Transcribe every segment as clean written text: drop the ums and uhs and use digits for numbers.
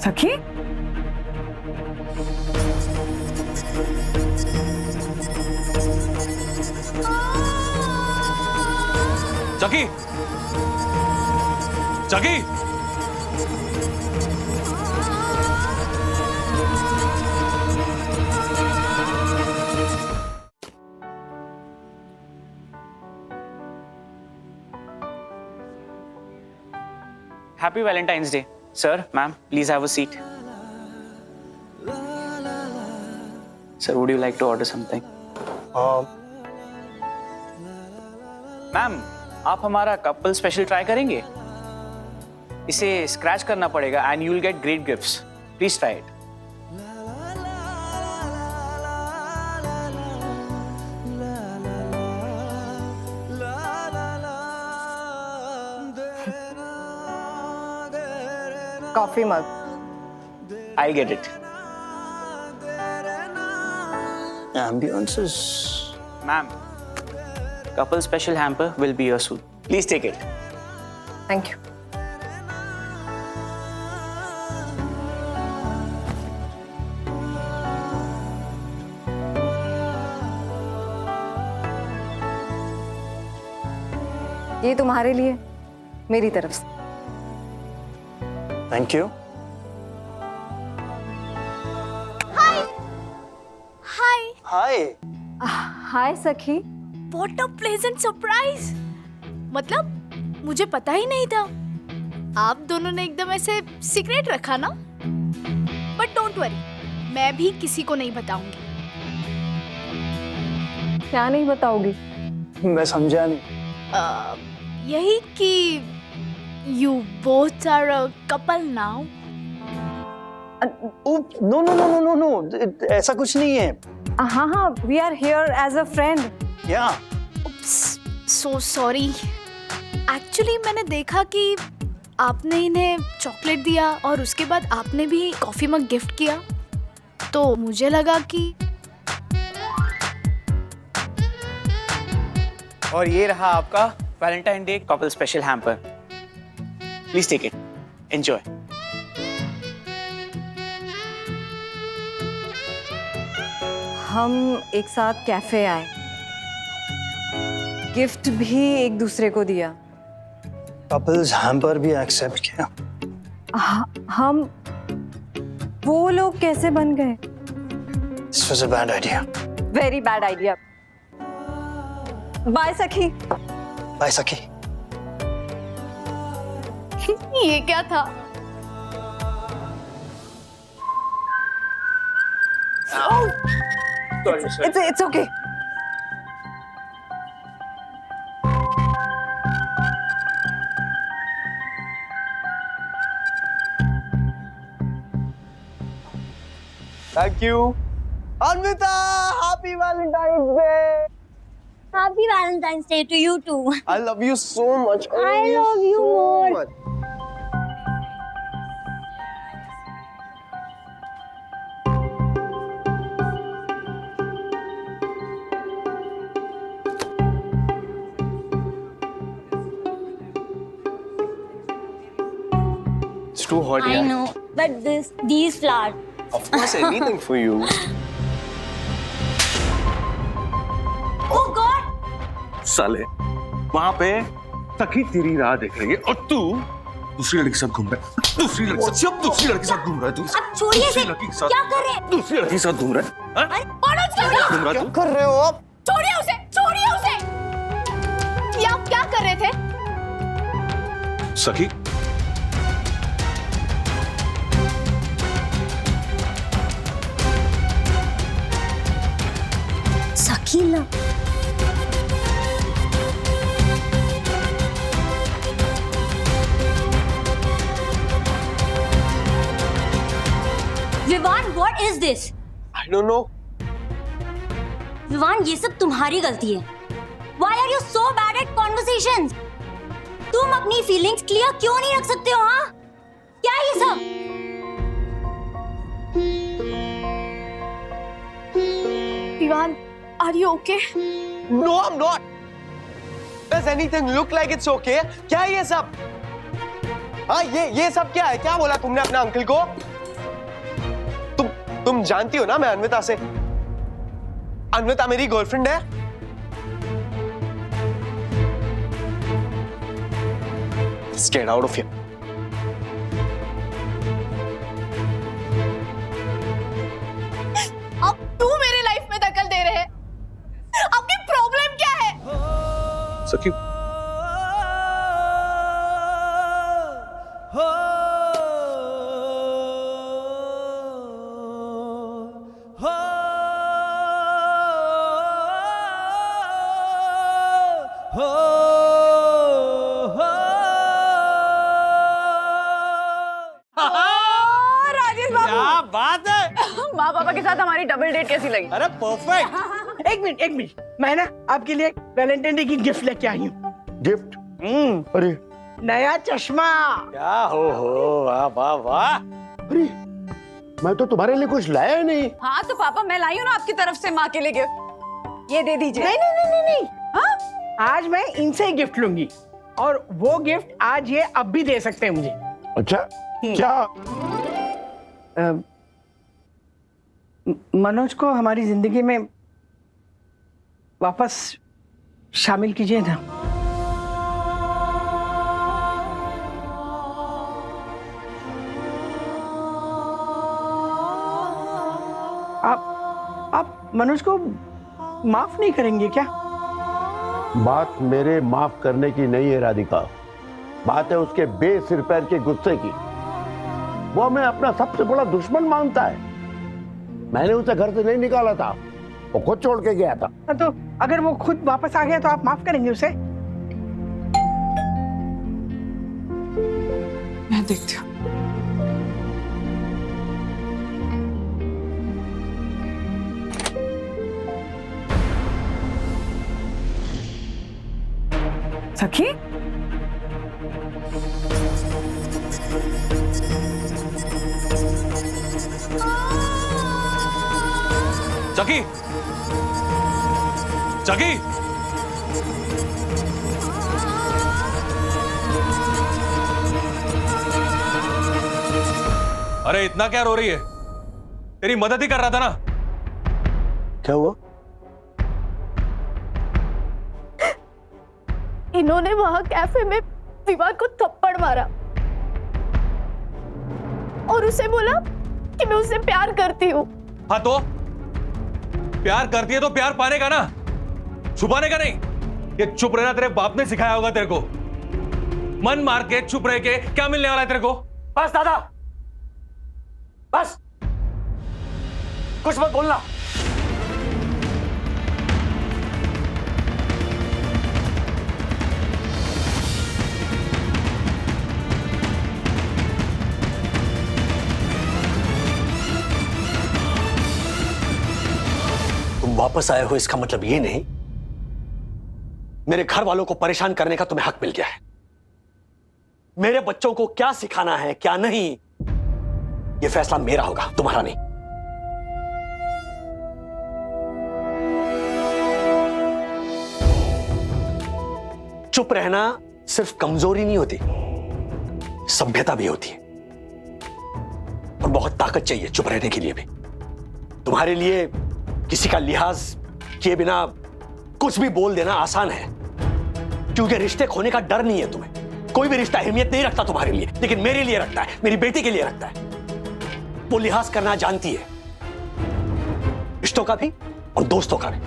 सखी, सखी, सखी, Happy Valentine's Day. Sir, ma'am, please have a seat. Sir, would you like to order something? Ma'am, आप हमारा couple special try करेंगे? इसे स्क्रैच करना पड़ेगा and you will get great gifts. Please try it. Coffee mug. I'll get it. ambience is Ma'am, couple special hamper will be yours soon. Please take it. Thank you. ये तुम्हारे लिए मेरी तरफ से. thank you. हाय हाय सखी. What a pleasant surprise. मतलब मुझे पता ही नहीं था. आप दोनों ने एकदम ऐसे सीक्रेट रखा ना. बट डोंट वरी, मैं भी किसी को नहीं बताऊंगी. क्या नहीं बताओगी? मैं समझा नहीं. यही कि you both are a couple now. No no no no no no, ऐसा कुछ नहीं है. हाँ हाँ, we are here as a friend. क्या? So sorry. एक्चुअली मैंने देखा कि आपने इन्हें चॉकलेट दिया और उसके बाद आपने भी कॉफी मग गिफ्ट किया, तो मुझे लगा कि. और ये रहा आपका Valentine Day couple special hamper. Please take it. Enjoy. हम एक साथ कैफे आए, गिफ्ट भी एक दूसरे को दिया. कपल्स हैम्पर भी एक्सेप्ट किया. हम वो लोग कैसे बन गए? This was a bad idea. Very bad idea. Bye सखी. बाय सखी. ये क्या था? It's okay. Thank you. Anvita, happy Valentine's day. Happy Valentine's Day to you too. I love you so much. I love you so more. much. It's too hot I here. know, but these flowers. Of course, anything for you. Oh God! साले वहां पे सखी तेरी राह देख रही है और तू दूसरी लड़की के साथ घूम रहा है. दूसरी लड़की के साथ घूम रहा है तू. अब छोड़िए इसे. दूसरी लड़की के साथ क्या कर रहे हैं? दूसरी लड़की के साथ घूम रहा है. हाँ? घूम रहा है तू. कर रहे हो आप? छोड़िए उसे, छोड़िए उसे. ये आप क्या कर रहे थे? सखी Sakila. Vivan, what is this? I don't know. Vivaan, ये सब तुम्हारी गलती है. Why are you so bad at conversations? तुम अपनी फीलिंग्स क्लियर क्यों नहीं रख सकते हो? हाँ, क्या ये सब? Vivaan, are you okay? No, I'm not. Does anything look like it's okay? क्या है ये सब? हाँ ये सब क्या है? क्या बोला तुमने अपने अंकल को? तुम जानती हो ना मैं अन्विता से, अन्विता मेरी गर्लफ्रेंड है। Let's get out of here. अब तू मेरी लाइफ में दखल दे रहे है, आपकी प्रॉब्लम क्या है? सखी राजेश बाबू, क्या बात है। माँ पापा के साथ हमारी डबल डेट कैसी लगी? अरे परफेक्ट। एक मिनट, मैं ना आपके लिए वैलेंटाइन डे की गिफ्ट लेके आई हूँ। गिफ्ट? अरे नया चश्मा। क्या हो वाह वाह वाह। अरे मैं तो तुम्हारे लिए कुछ लाया ही नहीं। हाँ तो पापा मैं लाई हूँ ना आपकी तरफ से माँ के लिए गिफ्ट, ये दे दीजिए। नहीं। हाँ, आज मैं इनसे ही गिफ्ट लूंगी और वो गिफ्ट आज ये अब भी दे सकते हैं मुझे। अच्छा क्या? मनोज को हमारी जिंदगी में वापस शामिल कीजिए ना। आप मनोज को माफ नहीं करेंगे क्या? बात मेरे माफ करने की नहीं है राधिका, बात है उसके बेसिर पैर के गुस्से की। वो हमें अपना सबसे बड़ा दुश्मन मानता है। मैंने उसे घर से नहीं निकाला था, वो खुद छोड़ के गया था। तो अगर वो खुद वापस आ गया तो आप माफ करेंगे उसे? मैं देखती हूँ। सखी, जगी जगी अरे इतना क्या रो रही है? तेरी मदद ही कर रहा था ना। क्या हुआ? इन्होंने वहां कैफे में विवाद को थप्पड़ मारा और उसे बोला कि मैं उससे प्यार करती हूँ। हाँ तो प्यार करती है तो प्यार पाने का ना, छुपाने का नहीं। ये चुप रहना तेरे बाप ने सिखाया होगा तेरे को। मन मार के चुप रह के क्या मिलने वाला है तेरे को? बस दादा, बस कुछ मत बोलना। तुम वापस आए हो इसका मतलब ये नहीं मेरे घर वालों को परेशान करने का तुम्हें हक मिल गया है। मेरे बच्चों को क्या सिखाना है क्या नहीं, यह फैसला मेरा होगा, तुम्हारा नहीं। चुप रहना सिर्फ कमजोरी नहीं होती, सभ्यता भी होती है। और बहुत ताकत चाहिए चुप रहने के लिए भी। तुम्हारे लिए किसी का लिहाज किए बिना कुछ भी बोल देना आसान है, क्योंकि रिश्ते खोने का डर नहीं है तुम्हें। कोई भी रिश्ता अहमियत नहीं रखता तुम्हारे लिए, लेकिन मेरे लिए रखता है, मेरी बेटी के लिए रखता है। वो लिहाज करना जानती है, रिश्तों का भी और दोस्तों का भी।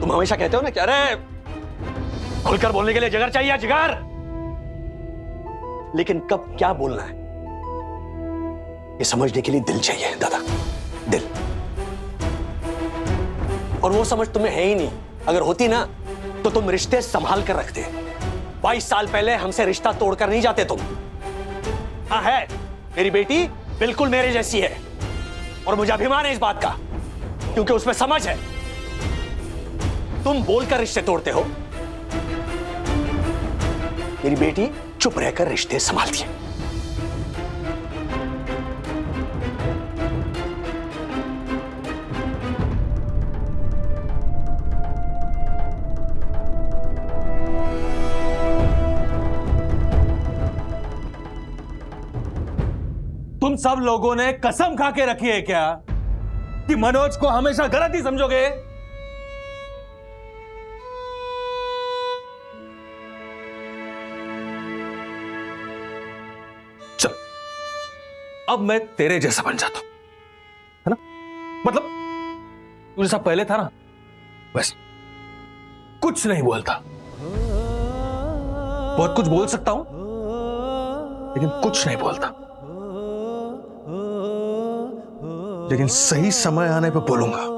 तुम हमेशा कहते हो ना कि अरे खुलकर बोलने के लिए जिगर चाहिए, जिगर। लेकिन कब क्या बोलना है ये समझने के लिए दिल चाहिए दादा, दिल। और वो समझ तुम्हें है ही नहीं। अगर होती ना तो तुम रिश्ते संभाल कर रखते। 22 साल पहले हमसे रिश्ता तोड़कर नहीं जाते तुम। हाँ है, मेरी बेटी बिल्कुल मेरे जैसी है और मुझे अभिमान है इस बात का, क्योंकि उसमें समझ है। तुम बोलकर रिश्ते तोड़ते हो, मेरी बेटी चुप रहकर रिश्ते संभालती है। तुम सब लोगों ने कसम खा के रखी है क्या कि मनोज को हमेशा गलत ही समझोगे? चल, अब मैं तेरे जैसा बन जाता हूं, है ना? मतलब तू जैसा पहले था ना, वैसे कुछ नहीं बोलता। बहुत कुछ बोल सकता हूं, लेकिन कुछ नहीं बोलता। लेकिन सही समय आने पे बोलूंगा।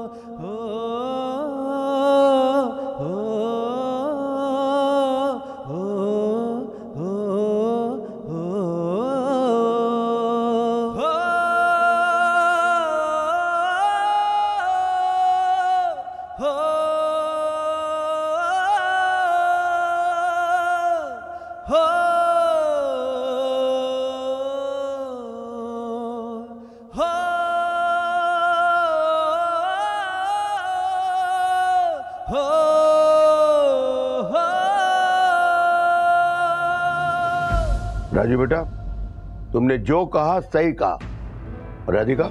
राजू बेटा, तुमने जो कहा सही कहा। राधिका,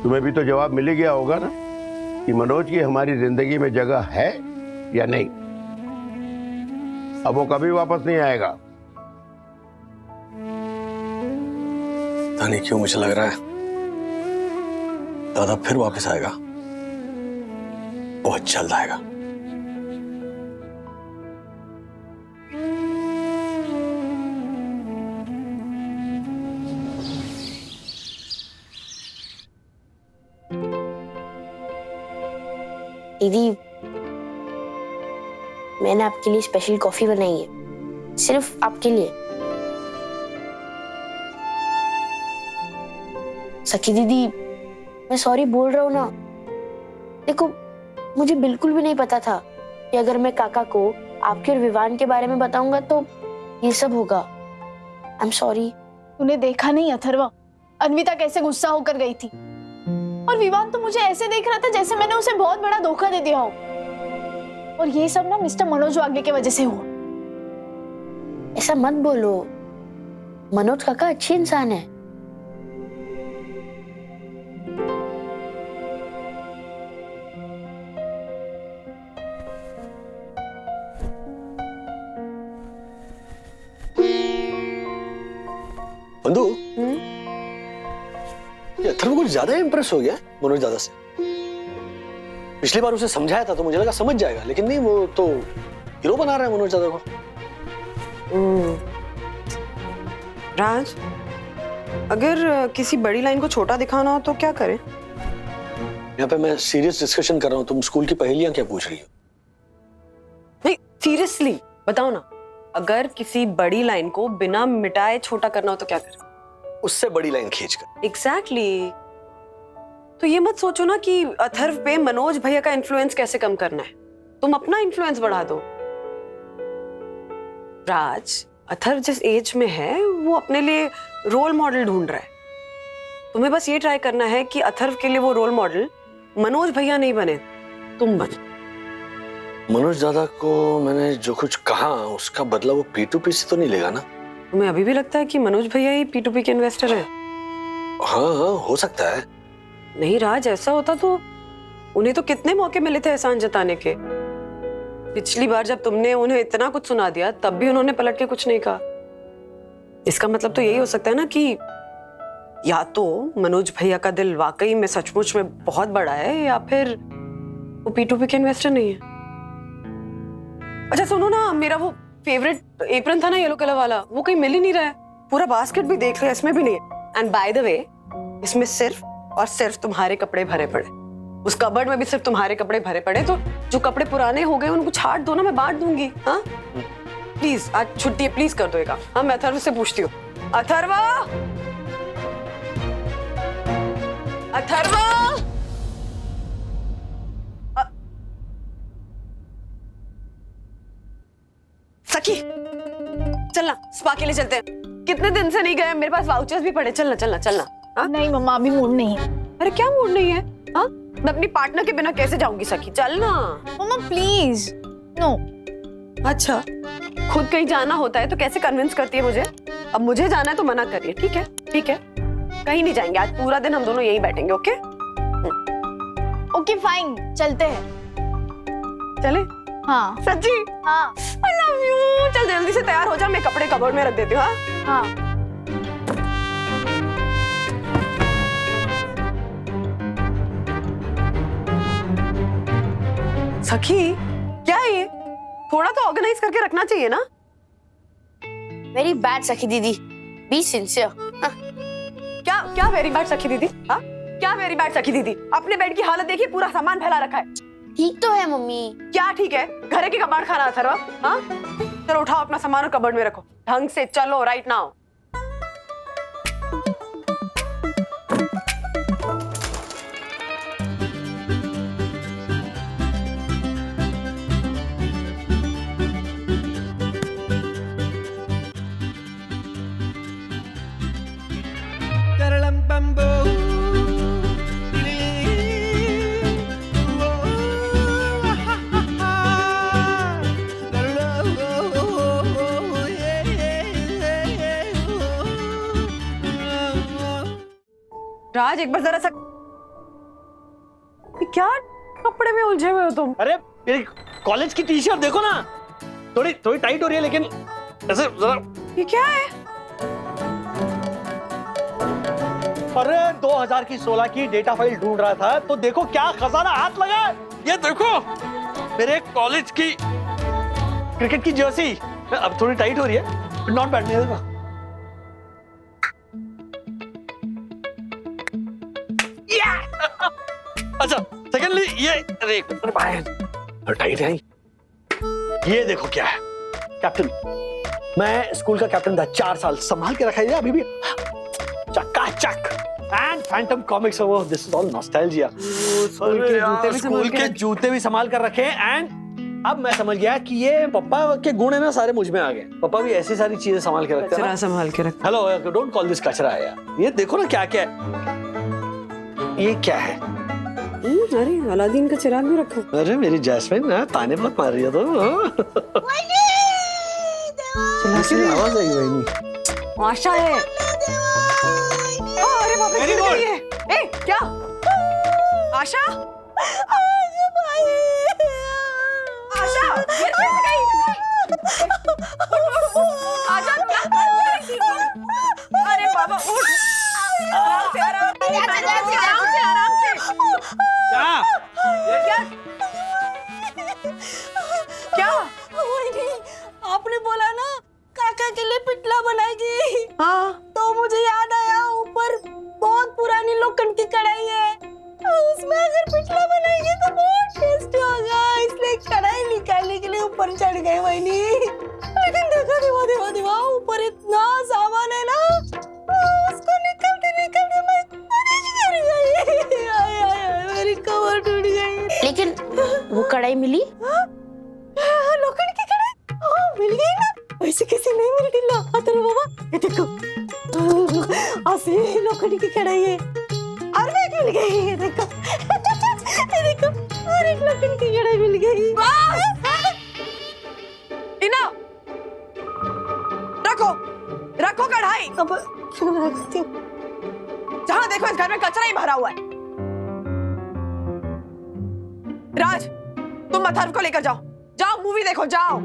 तुम्हें भी तो जवाब मिल ही गया होगा ना कि मनोज की हमारी जिंदगी में जगह है या नहीं। अब वो कभी वापस नहीं आएगा। पता नहीं क्यों मुझे लग रहा है दादा फिर वापस आएगा, बहुत जल्द आएगा। दीदी, मैंने आपके लिए स्पेशल कॉफी बनाई है, सिर्फ आपके लिए। सखी दीदी, मैं सॉरी बोल रहा हूँ ना। देखो, मुझे बिल्कुल भी नहीं पता था कि अगर मैं काका को आपके और विवान के बारे में बताऊंगा तो ये सब होगा। आई एम सॉरी। तूने देखा नहीं अथर्वा, अन्विता कैसे गुस्सा होकर गई थी, और विवान तो मुझे ऐसे देख रहा था जैसे मैंने उसे बहुत बड़ा धोखा दे दिया हो। और ये सब ना मिस्टर मनोज वाग्ले की वजह से हुआ। ऐसा मत बोलो, मनोज काका अच्छे इंसान है। बंधु, ये अथर्व कुछ ज्यादा इंप्रेस हो गया मनोज दादा से। पिछली बार उसे समझाया था तो मुझे लगा समझ जाएगा, लेकिन नहीं, वो तो हीरो बना रहा है मनोज दादा को। राज, अगर किसी बड़ी लाइन को छोटा दिखाना हो तो क्या करें? यहाँ पे मैं सीरियस डिस्कशन कर रहा हूँ, तुम स्कूल की पहेलियां क्या पूछ रही हो? नहीं, सीरियसली बताओ ना, अगर किसी बड़ी लाइन को बिना मिटाए छोटा करना हो तो क्या करें? उससे बड़ी लाइन खींचकर। एग्जैक्टली। तो ये मत सोचो ना कि अथर्व पे मनोज भैया का इन्फ्लुएंस कैसे कम करना है, तुम अपना इन्फ्लुएंस बढ़ा दो। राज, अथर्व जिस एज में है वो अपने लिए रोल मॉडल ढूंढ रहा है। तुम्हें बस ये ट्राई करना है कि अथर्व के लिए वो रोल मॉडल मनोज भैया नहीं बने, तुम बने। मनोज दादा को मैंने जो कुछ कहा उसका बदला वो P2P से तो नहीं लेगा ना? तुम्हें अभी भी लगता है कि मनोज भैया ही P2P के इन्वेस्टर है? हाँ, हो सकता है। नहीं राज, ऐसा होता तो उन्हें तो कितने मौके मिले थे एहसान जताने के। पिछली बार जब तुमने उन्हें इतना कुछ सुना दिया तब भी उन्होंने पलट के कुछ नहीं कहा। इसका मतलब तो यही हो सकता है ना कि या तो मनोज भैया का दिल वाकई में सचमुच में बहुत बड़ा है, या फिर वो P2P के इन्वेस्टर नहीं है। अच्छा सुनो ना, मेरा वो फेवरेट एप्रन था ना येलो कलर वाला, वो कहीं मिल ही नहीं रहा है। पूरा बास्केट भी देख लिया, इसमें भी नहीं है। एंड बाय द वे, इसमें सिर्फ और सिर्फ तुम्हारे कपड़े भरे पड़े। उस कबर्ड में भी सिर्फ तुम्हारे कपड़े भरे पड़े। तो जो कपड़े पुराने हो गए उनको छाट दो ना, मैं बांट दूंगी। हाँ प्लीज, आज छुट्टी है, प्लीज कर दो एक। हाँ, मैं अथर्व से पूछती हूँ। अथर्वा, अथर्वा, सखी चलना, स्पा के लिए चलते हैं। कितने दिन से नहीं गए, मेरे पास वाउचर्स भी पड़े। चलना चलना चलना। हाँ? नहीं मम्मा, अभी मूड नहीं है। अरे क्या मूड नहीं है? हाँ, मैं अपनी पार्टनर के बिना कैसे जाऊंगी सखी? चलना मम्मा प्लीज। नो। अच्छा, खुद कहीं जाना होता है तो कैसे कन्विंस करती है मुझे? अब मुझे जाना है तो मना करिए। ठीक है, ठीक है। कहीं नहीं जाएंगे, आज पूरा दिन हम दोनों यहीं बैठेंगे। ओके ओके फाइन, चलते हैं। चले? हाँ सच्ची? हाँ आई लव यू। चल जल्दी से तैयार हो जा, मैं कपड़े कबर्ड में रख देती हूँ। हाँ हाँ। सखी क्या है ये? थोड़ा तो ऑर्गेनाइज करके रखना चाहिए ना। वेरी बैड सखी दीदी, बी सिंसियर। क्या क्या वेरी बैड सखी दीदी? हाँ क्या वेरी बैड सखी दीदी? अपने बेड की हालत देखिए, पूरा सामान फैला रखा है। ठीक तो है मम्मी। क्या ठीक है? घर के कबाड़ खाना था। हाँ चलो उठाओ अपना सामान और कबर्ड में रखो, ढंग से चलो राइट नाउ। राज एक बार जरा सा, क्या कपड़े में उलझे हुए हो तुम? अरे मेरी कॉलेज की टी शर्ट देखो ना, थोड़ी थोड़ी टाइट हो रही है, लेकिन ऐसे जरा। ये क्या है? अरे 2016 की डेटा फाइल ढूंढ रहा था तो देखो क्या खजाना हाथ लगा है। ये देखो मेरे कॉलेज की क्रिकेट की जर्सी, अब थोड़ी टाइट हो रही है, नॉट बैड। नहीं अच्छा सेकेंडली ये टाइट है। ये देखो क्या है, कैप्टन। मैं स्कूल का कैप्टन था 4 साल, संभाल के रखा है अभी भी चकाचक। And Phantom comics, this is all nostalgia. School के जूते भी संभाल कर रखे। एंड अब मैं समझ गया कि ये पापा के गुण है ना, सारे मुझ में आ गए। पापा भी ऐसी सारी चीजें संभाल के रखते हैं। कचरा संभाल के रखते। हेलो, डोंट कॉल दिस कचरा है यार। ये देखो ना क्या क्या है। ये क्या है? अरे अलादीन का चिराग भी रखा। अरे मेरी जैस्मिन ना ताने बहुत मार रही है तो। आवाज आई वही आशा है। अरे बाप रे, गिर गई है। ए क्या आशा? आशा गिर कैसे गई? आशा क्या कर रही है? अरे बाबा उठ, आराम से आराम से आराम से आराम से। क्या आपने बोला ना काका के लिए पिटला बनाएगी। हाँ तो मुझे याद आया, ऊपर बहुत पुरानी लोखंड की कढ़ाई है, उसमें अगर पिटला बनाएंगे तो बहुत टेस्टी होगा, इसलिए कढ़ाई निकालने के लिए ऊपर चढ़ गए वहीनी। लेकिन देखो देवा देवा ऊपर इतना सामान है ना, उसको निकलते निकलते मैं गिर गई। आय आय आय, मेरी कमर टूट गई। लेकिन वो कढ़ाई मिली? लोखंड की कढ़ाई मिल गई ना, वैसे कैसे नहीं मिल गई? लो बाबा, ये देखो असली लोखंड की कढ़ाई है और एक मिल गई। ये देखो ये देखो, और एक लोखंड की कढ़ाई मिल गई। इना रखो रखो कढ़ाई। अब क्यों रखती हूँ? जहां देखो इस घर में कचरा ही भरा हुआ है। राज तुम अथर्व को लेकर जाओ, जाओ मूवी देखो जाओ।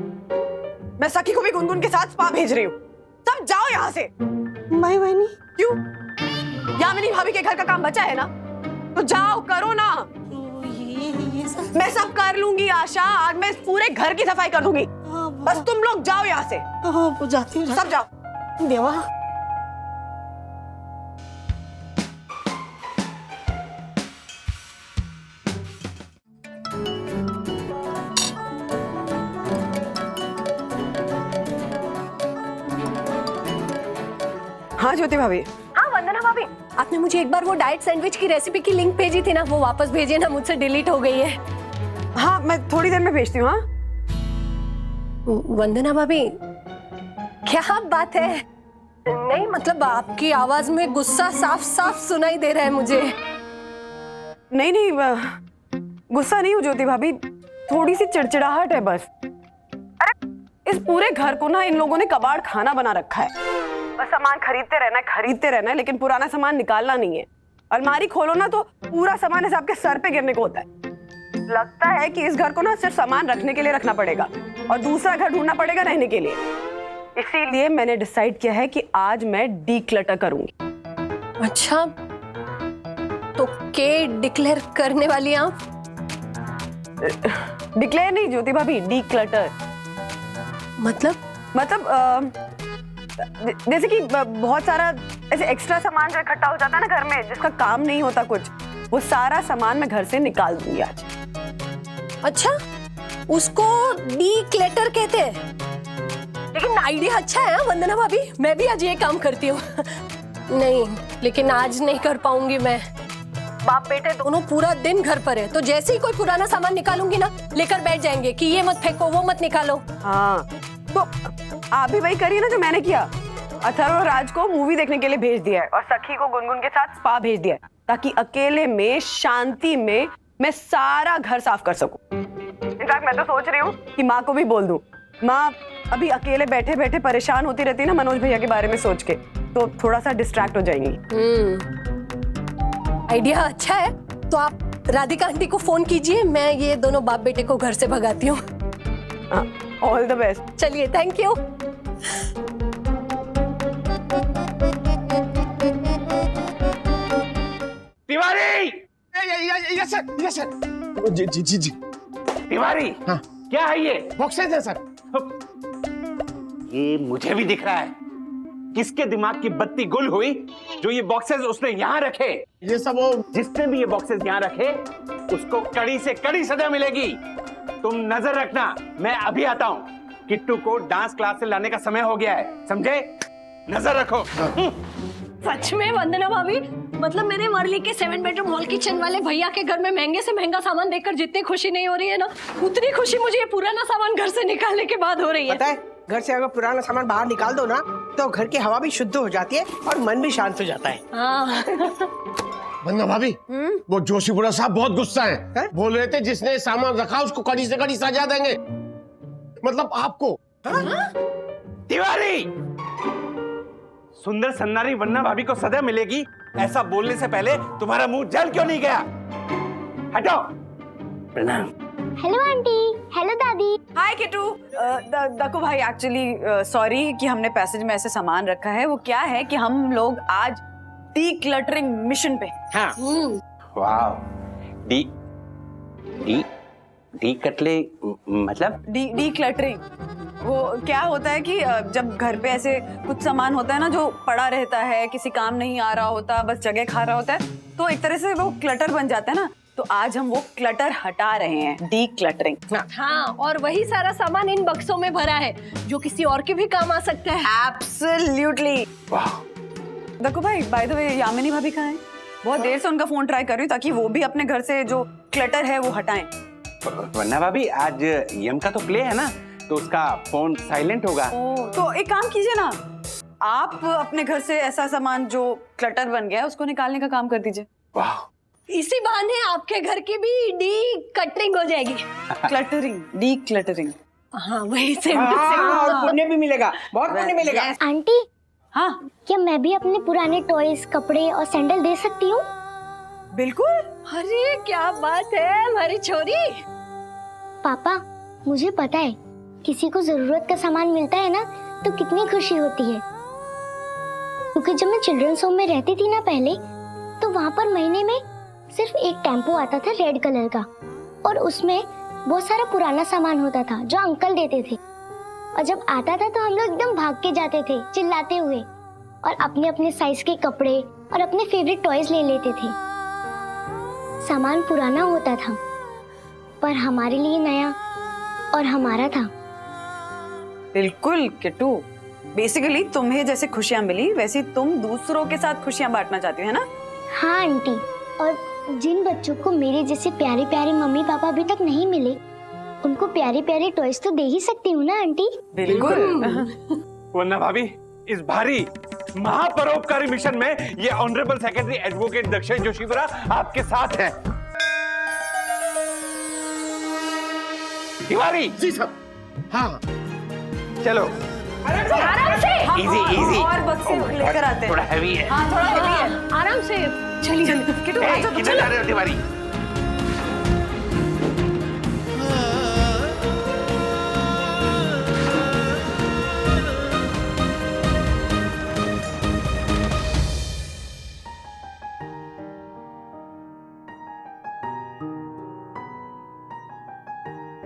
मैं सखी को भी गुनगुन के साथ स्पा भेज रही हूँ, सब जाओ यहाँ से। माई बहनी क्यों? यामिनी भाभी के घर का काम बचा है ना, तो जाओ करो ना। ये सब मैं सब कर लूंगी आशा, आज मैं पूरे घर की सफाई कर दूंगी। बस तुम लोग जाओ यहाँ से। हाँ जाती हूँ। सब जाओ। देवा हाँ ज्योति भाभी। हाँ वंदना भाभी, आपने मुझे एक बार वो डाइट सैंडविच की रेसिपी की लिंक भेजी थी ना, वो वापस भेजिए ना, मुझसे डिलीट हो गई है। हाँ मैं थोड़ी देर में भेजती हूँ। हाँ वंदना भाभी, क्या बात है? नहीं मतलब आपकी आवाज में गुस्सा साफ साफ सुनाई दे रहा है मुझे। नहीं नहीं गुस्सा नहीं हूँ ज्योति भाभी, थोड़ी सी चिड़चिड़ाहट है बस। अरे इस पूरे घर को ना इन लोगों ने कबाड़ खाना बना रखा है। बस सामान खरीदते रहना है, लेकिन पुराना सामान निकालना नहीं है। अलमारी खोलो ना तो पूरा सामान ऐसे आपके सर पे गिरने को होता है। लगता है कि इस घर को ना सिर्फ सामान रखने के लिए रखना पड़ेगा और दूसरा घर ढूंढना पड़ेगा रहने के लिए। इसीलिए मैंने डिसाइड किया है कि आज मैं डीक्लटर करूंगी। अच्छा, तो के डिक्लेयर करने वाली हैं आप? डिक्लेयर नहीं ज्योति भाभी, डीक्लटर। मतलब जैसे कि बहुत सारा ऐसे एक्स्ट्रा सामान जो इकट्ठा हो जाता है ना घर में, जिसका काम नहीं होता कुछ, वो सारा सामान मैं घर से निकाल दूंगी आज। अच्छा, उसको डीक्लटर कहते हैं। लेकिन आइडिया अच्छा है वंदना भाभी, मैं भी आज ये काम करती हूँ। नहीं, लेकिन आज नहीं कर पाऊंगी मैं। बाप बेटे दोनों पूरा दिन घर पर है, तो जैसे ही कोई पुराना सामान निकालूंगी ना, लेकर बैठ जाएंगे कि ये मत फेंको, वो मत निकालो। हाँ, तो आप भी वही करिए ना जो मैंने किया। अथर्व और राज को मूवी देखने के लिए भेज दिया है और सखी को गुनगुन के साथ स्पा भेज दिया है, ताकि अकेले में शांति में मैं सारा घर साफ कर सकूं। इनफैक्ट मैं तो सोच रही हूँ कि माँ को भी बोल दूं। माँ अभी अकेले बैठे बैठे परेशान होती रहती है ना मनोज भैया के बारे में सोच के, तो थोड़ा सा डिस्ट्रैक्ट हो जाएंगी। आइडिया अच्छा है, तो आप राधिका आंटी को फोन कीजिए, मैं ये दोनों बाप बेटे को घर से भगाती हूँ। All the best. चलिए, thank you. Tiwari! Yes sir. जी। तिवारी, हाँ। क्या है ये? बॉक्सेस है सर। ये मुझे भी दिख रहा है। किसके दिमाग की बत्ती गुल हुई जो ये बॉक्सेस उसने यहाँ रखे? ये सब वो जिसने भी ये बॉक्सेस यहाँ रखे उसको कड़ी से कड़ी सजा मिलेगी। तुम नजर रखना, मैं अभी आता हूँ। किट्टू को डांस क्लास से लाने का समय हो गया है, समझे? नजर रखो। सच में वंदना भाभी, मतलब मेरे वर्ली के 7 बेडरूम हॉल किचन वाले भैया के घर में महंगे से महंगा सामान देखकर जितनी खुशी नहीं हो रही है ना, उतनी खुशी मुझे ये पुराना सामान घर से निकालने के बाद हो रही है। पता है, घर से अगर पुराना सामान बाहर निकाल दो ना, तो घर की हवा भी शुद्ध हो जाती है और मन भी शांत हो जाता है। हाँ। वंदना भाभी, वो जोशीपुरा साहब बहुत गुस्सा है। बोल रहे थे जिसने सामान रखा उसको कड़ी से कड़ी सजा देंगे, मतलब आपको। तिवारी, सुंदर सन्नारी वंदना भाभी को सजा मिलेगी, ऐसा बोलने से पहले तुम्हारा मुंह जल क्यों नहीं गया? हटो। प्रणाम। हेलो आंटी, हेलो दादी। हाय किट्टू। दक्कू भाई, एक्चुअली सॉरी कि हमने पैसेज में ऐसे सामान रखा है। वो क्या है कि हम लोग आज डीक्लटरिंग मिशन पे। हाँ। वाव। मतलब डीक्लटरिंग वो क्या होता है कि जब घर पे ऐसे कुछ सामान होता है ना जो पड़ा रहता है, किसी काम नहीं आ रहा होता, बस जगह खा रहा होता है, तो एक तरह से वो क्लटर बन जाता है ना। तो आज हम वो क्लटर हटा रहे हैं, डीक्लटरिंग। हाँ, और वही सारा सामान इन बक्सों में भरा है जो किसी और के भी काम आ सकता है। एब्सोल्युटली। वाह। दक्कू भाई, बाय द वे, यामिनी भाभी कहाँ हैं? बहुत देर से उनका फोन ट्राई कर रही हूँ ताकि वो भी अपने घर से जो क्लटर है वो हटाएं। वरना भाभी, आज यम का तो प्ले है ना, तो उसका फोन साइलेंट होगा। तो एक काम कीजिए ना, आप अपने घर से ऐसा सामान जो क्लटर बन गया है उसको निकालने का काम कर दीजिए। वाह। इसी बहाने आपके घर की भी डीक्लटरिंग हो जाएगी। Cluttering, decluttering. हाँ, वही से। और पुण्य भी मिलेगा, बहुत पुण्य मिलेगा। आंटी, हाँ क्या मैं भी अपने पुराने टॉयज, कपड़े और सैंडल दे सकती हूँ? बिल्कुल। अरे क्या बात है हमारी छोरी। पापा, मुझे पता है किसी को जरूरत का सामान मिलता है ना तो कितनी खुशी होती है, क्योंकि जब मैं चिल्ड्रंस होम में रहती थी ना पहले, तो वहाँ पर महीने में सिर्फ एक टेम्पो आता था रेड कलर का, और उसमें बहुत सारा पुराना सामान होता था जो अंकल देते थे। और जब आता था तो हम लोग एकदम भाग के जाते थे चिल्लाते हुए, और अपने अपने साइज के कपड़े और अपने फेवरेट टॉयज ले लेते थे। सामान पुराना होता था पर हमारे लिए नया और हमारा था। बिल्कुल किट्टू, बेसिकली तुम्हें जैसे खुशियां मिली वैसे तुम दूसरों के साथ खुशियां बांटना चाहती हो, है ना? हाँ आंटी, और जिन बच्चों को मेरे जैसे प्यारे प्यारे मम्मी पापा अभी तक नहीं मिले, उनको प्यारे प्यारे टॉयज तो दे ही सकती हूँ ना आंटी। बिल्कुल। वरना भाभी, इस भारी महापरोपकारी मिशन में ये ऑनरेबल सेक्रेटरी एडवोकेट दक्षिण जोशीपुरा आपके साथ हैं। तिवारी जी साहब। हाँ, चलो आराम से। इजी इजी और बक्से लेकर आते हैं। थोड़ा हैवी है। हाँ थोड़ा हेवी है। आराम से। चलिए किट्टू आ जाओ, किधर जा रहे हो तिवारी?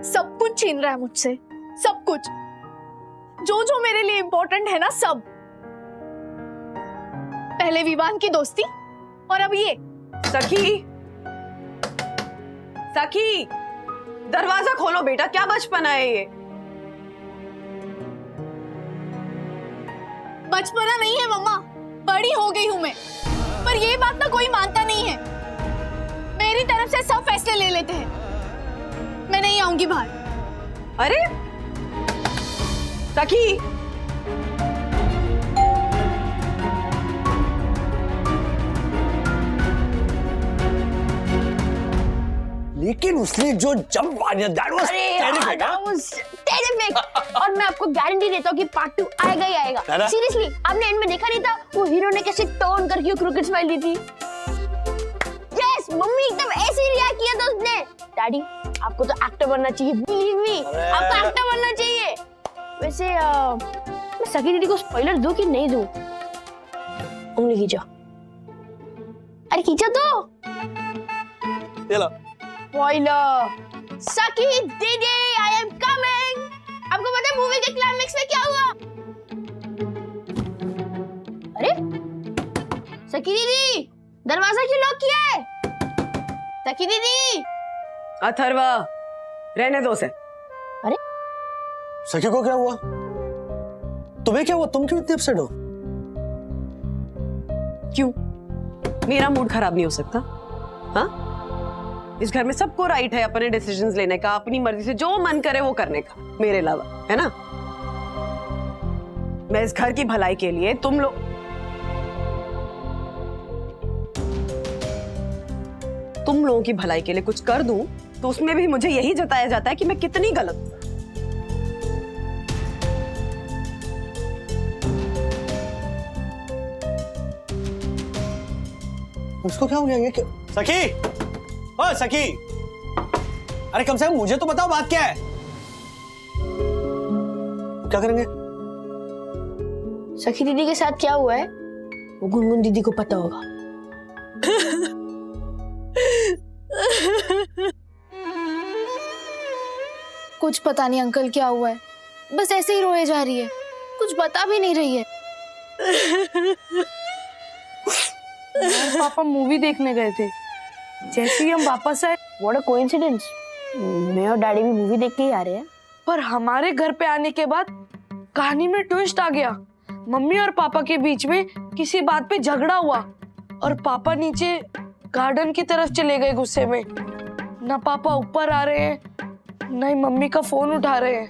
सब कुछ छीन रहा है मुझसे, सब कुछ, जो जो मेरे लिए इम्पोर्टेंट है ना, सब। पहले विवान की दोस्ती और अब ये। सखी, सखी, दरवाजा खोलो बेटा, क्या बचपना है ये? बचपना नहीं है मम्मा, बड़ी हो गई हूं मैं, पर ये बात ना कोई मानता नहीं है। मेरी तरफ से सब फैसले ले लेते हैं। मैं नहीं आऊंगी बाहर। अरे सखी, लेकिन उसने जो जंप मारा, दैट वाज टेरिफिक। और मैं आपको गारंटी देता हूँ कि पार्ट 2 आएगा ही आएगा। सीरियसली, आपने एंड में देखा नहीं था वो हीरो ने कैसे टर्न करके क्रिकेट स्माइल दी थी? यस, मम्मी एकदम ऐसे ही रिएक्ट किया था उसने। डैडी, आपको तो एक्टर बनना चाहिए, बिलीव मी, आपको एक्टर बनना चाहिए। वैसे मैं सखी दीदी को स्पॉइलर दूं कि नहीं दूं? उंगली खींचो। अरे खींचो तो। ये लो। स्पॉइलर। सखी दीदी, आई एम कमिंग। आपको पता है मूवी के क्लाइमेक्स में क्या हुआ? अरे सखी दीदी, दरवाजा क्यों लॉक किया है? सखी दीदी। अथर्वा, रहने दो उसे। अरे सखी को क्या हुआ? तुम्हें क्या हुआ? तुम क्यों इतने अपसेट हो? क्यों? मेरा मूड खराब नहीं हो सकता? हाँ, इस घर में सबको राइट है अपने डिसीजंस लेने का, अपनी मर्जी से जो मन करे वो करने का, मेरे अलावा, है ना? मैं इस घर की भलाई के लिए तुम लोगों की भलाई के लिए कुछ कर दूं तो उसमें भी मुझे यही जताया जाता है कि मैं कितनी गलत हूं। उसको क्या हो गया ये? सखी, ओ सखी, अरे कम से कम मुझे तो बताओ बात क्या है? क्या करेंगे? सखी दीदी के साथ क्या हुआ है वो गुनगुन दीदी को पता होगा। कुछ पता नहीं अंकल क्या हुआ है, बस ऐसे ही रोए जा रही है, कुछ बता भी नहीं रही है। पापा मूवी देखने गए थे, जैसे ही हम वापस आए, व्हाट अ कोइंसिडेंस, मैं और डैडी भी मूवी देख के ही आ रहे हैं। पर हमारे घर पे आने के बाद कहानी में ट्विस्ट आ गया। मम्मी और पापा के बीच में किसी बात पे झगड़ा हुआ और पापा नीचे गार्डन की तरफ चले गए गुस्से में। ना पापा ऊपर आ रहे हैं, ना ही मम्मी का फोन उठा रहे हैं।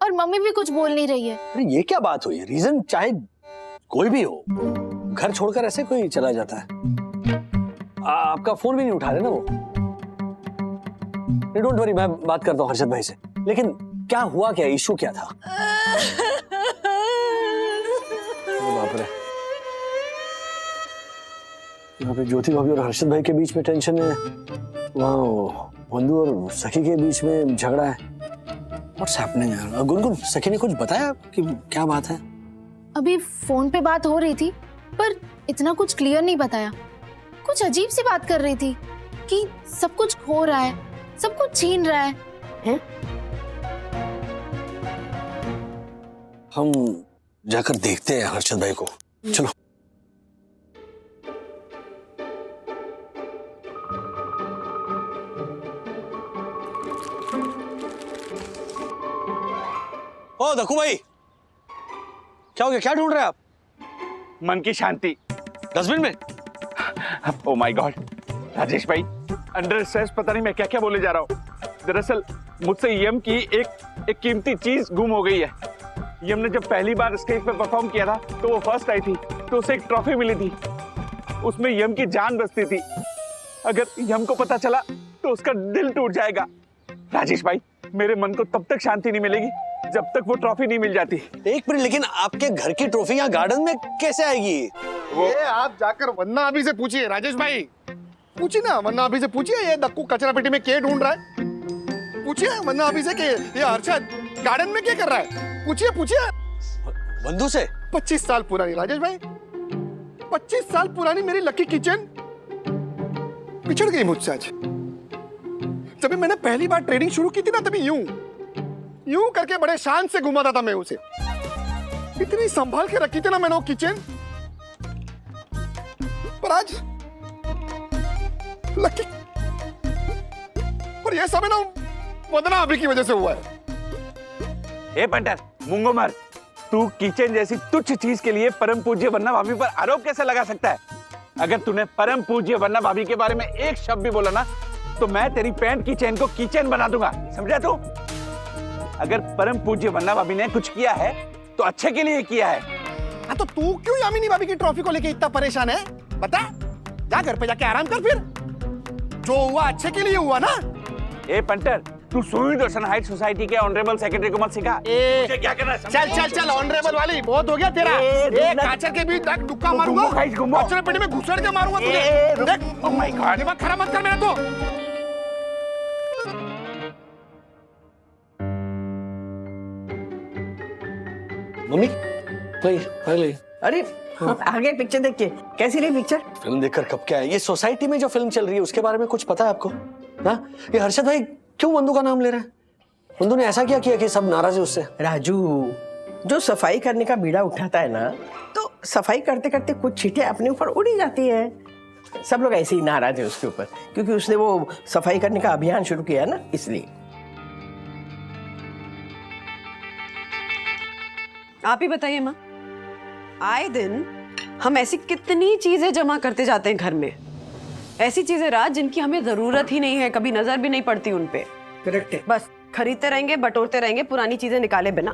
और मम्मी भी कुछ बोल नहीं रही है। अरे ये क्या बात हुई? रीजन चाहे कोई भी हो, घर छोड़कर ऐसे कोई चला जाता है? आपका फोन भी नहीं उठा रहे ना वो? डोंट वरी, मैं बात करता हूँ हर्षद भाई से। लेकिन क्या हुआ, क्या इशू क्या था? बाप रे, यहाँ पे ज्योति भाभी और हर्षद भाई के बीच में टेंशन है, वहाँ बंधु और सखी के बीच में झगड़ा है। व्हाट्स हैपनिंग यार? गुनगुन, सखी ने कुछ बताया कि क्या बात है? अभी फोन पे बात हो रही थी, पर इतना कुछ क्लियर नहीं बताया। कुछ अजीब सी बात कर रही थी कि सब कुछ खो रहा है, सब कुछ छीन रहा है? हम जाकर देखते हैं हर्षद भाई को, चलो। ओ दक्कू भाई, क्या हो गया? क्या ढूंढ रहे हैं आप? मन की शांति। डस्टबिन में? ओ माय गॉड राजेश भाई, अंडर स्ट्रेस पता नहीं मैं क्या क्या बोले जा रहा हूँ। दरअसल मुझसे यम की एक कीमती चीज गुम हो गई है। यम ने जब पहली बार स्टेज पे परफॉर्म किया था तो वो फर्स्ट आई थी, तो उसे एक ट्रॉफी मिली थी। उसमें यम की जान बसती थी। अगर यम को पता चला तो उसका दिल टूट जाएगा। राजेश भाई, मेरे मन को तब तक शांति नहीं मिलेगी जब तक वो ट्रॉफी नहीं मिल जाती। एक मिनट, लेकिन आपके घर की ट्रॉफी यहाँ गार्डन में कैसे आएगी? ये आप जाकर वन्ना अभी से पूछिए राजेश भाई, पूछिए ना वन्ना अभी से पूछिए ये दक्कू कचरा पेटी में क्या ढूंढ रहा है। पूछिए वन्ना अभी से कि ये अरशद गार्डन में क्या कर रहा है। पूछिए पूछिए बंधु से। 25 साल पुरानी राजेश भाई, 25 साल पुरानी मेरी लकी किचन बिछड़ गई मुझसे आज। जब मैंने पहली बार ट्रेडिंग शुरू की थी ना, तभी यूं करके बड़े शान से घुमाता था मैं उसे। इतनी संभाल के रखी थी ना मैंने वो किचन, पर आज लकी, पर ये सब है ना वंदना अभी की वजह से हुआ है। ए पंटर मुंगो मर, तू किचन जैसी तुच्छ चीज के लिए परम पूज्य वन्ना भाभी पर आरोप कैसे लगा सकता है? अगर तूने परम पूज्य वन्ना भाभी के बारे में एक शब्द भी बोला ना, तो मैं तेरी पैंट की चेन को कीचेन बना दूंगा, समझा तू? अगर परम पूज्य वन्ना भाभी ने कुछ किया है तो अच्छे के लिए किया है। हाँ तो तू क्यों यामिनी भाभी की ट्रॉफी को लेके इतना परेशान है? बता, जा घर पे जाके आराम कर। फिर जो हुआ अच्छे के लिए हुआ ना। ए पंटर, तू सुई रोशन हाइट सोसाइटी के ऑनरेबल सेक्रेटरी को मत सिखा मुझे क्या करना है। चल चल चल, ऑनरेबल वाली बहुत हो गया तेरा। एक काचर के बीच दुक्का मारूंगा, कचरे पेटी में घुसेड़ के मारूंगा तुझे। देख, ओह माय गॉड, दिमाग खराब मत कर मेरा। तो मम्मी पहले अरे आगे पिक्चर देख के कैसी रही पिक्चर? फिल्म देखकर कब क्या है? ये सोसाइटी में जो फिल्म चल रही है उसके बारे में कुछ पता है आपको? ना ये हर्षद भाई क्यों बंधु का नाम ले रहे हैं? बंधु ने ऐसा क्या किया कि सब नाराज है उससे? राजू, जो सफाई करने का बीड़ा उठाता है ना, तो सफाई करते करते कुछ छींटे अपने ऊपर उड़ी जाती है। सब लोग ऐसे ही नाराज है उसके ऊपर, क्योंकि उसने वो सफाई करने का अभियान शुरू किया है ना, इसलिए। आप ही बताइए माँ, आए दिन हम ऐसी कितनी चीजें जमा करते जाते हैं घर में, ऐसी चीजें राज जिनकी हमें जरूरत ही नहीं है, कभी नजर भी नहीं पड़ती उन पे। करेक्ट है। बस खरीदते रहेंगे, बटोरते रहेंगे, पुरानी चीजें निकाले बिना।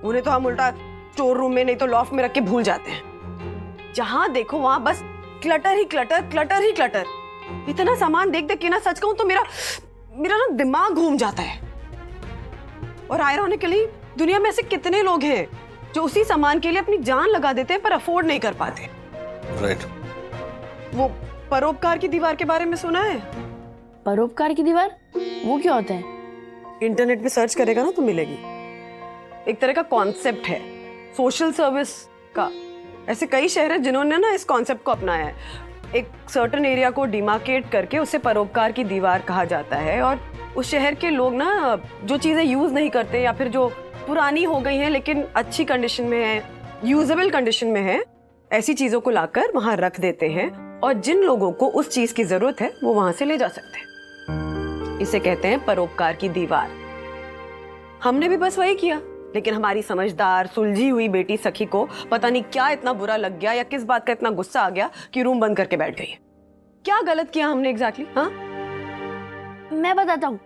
उन्हें तो हम उल्टा स्टोर रूम में नहीं तो लॉफ्ट में रख के भूल जाते हैं। जहां देखो वहां बस क्लटर ही क्लटर, क्लटर ही क्लटर। इतना सामान देख देख के ना, सच कहूं तो मेरा ना दिमाग घूम जाता है। और आयरॉनिकली दुनिया में ऐसे कितने लोग हैं जो उसी सामान के लिए अपनी जान लगा देते हैं पर अफोर्ड नहीं कर पाते। राइट। वो परोपकार की दीवार के बारे में सुना है? परोपकार की दीवार, वो क्या होता है? इंटरनेट पे सर्च करेगा ना तो मिलेगी। एक तरह का कॉन्सेप्ट है सोशल सर्विस का। ऐसे कई शहर हैं जिन्होंने ना इस कॉन्सेप्ट को अपनाया है। एक सर्टेन एरिया को डिमार्केट करके उसे परोपकार की दीवार कहा जाता है, और उस शहर के लोग ना जो चीजें यूज नहीं करते या फिर जो पुरानी हो गई हैं लेकिन अच्छी कंडीशन में है, यूजेबल कंडीशन में है, ऐसी चीजों को लाकर वहां रख देते हैं, और जिन लोगों को उस चीज की जरूरत है वो वहां से ले जा सकते हैं। इसे कहते हैं परोपकार की दीवार। हमने भी बस वही किया, लेकिन हमारी समझदार सुलझी हुई बेटी सखी को पता नहीं क्या इतना बुरा लग गया या किस बात का इतना गुस्सा आ गया कि रूम बंद करके बैठ गई। क्या गलत किया हमने एग्जैक्टली? हाँ, मैं बताता हूँ,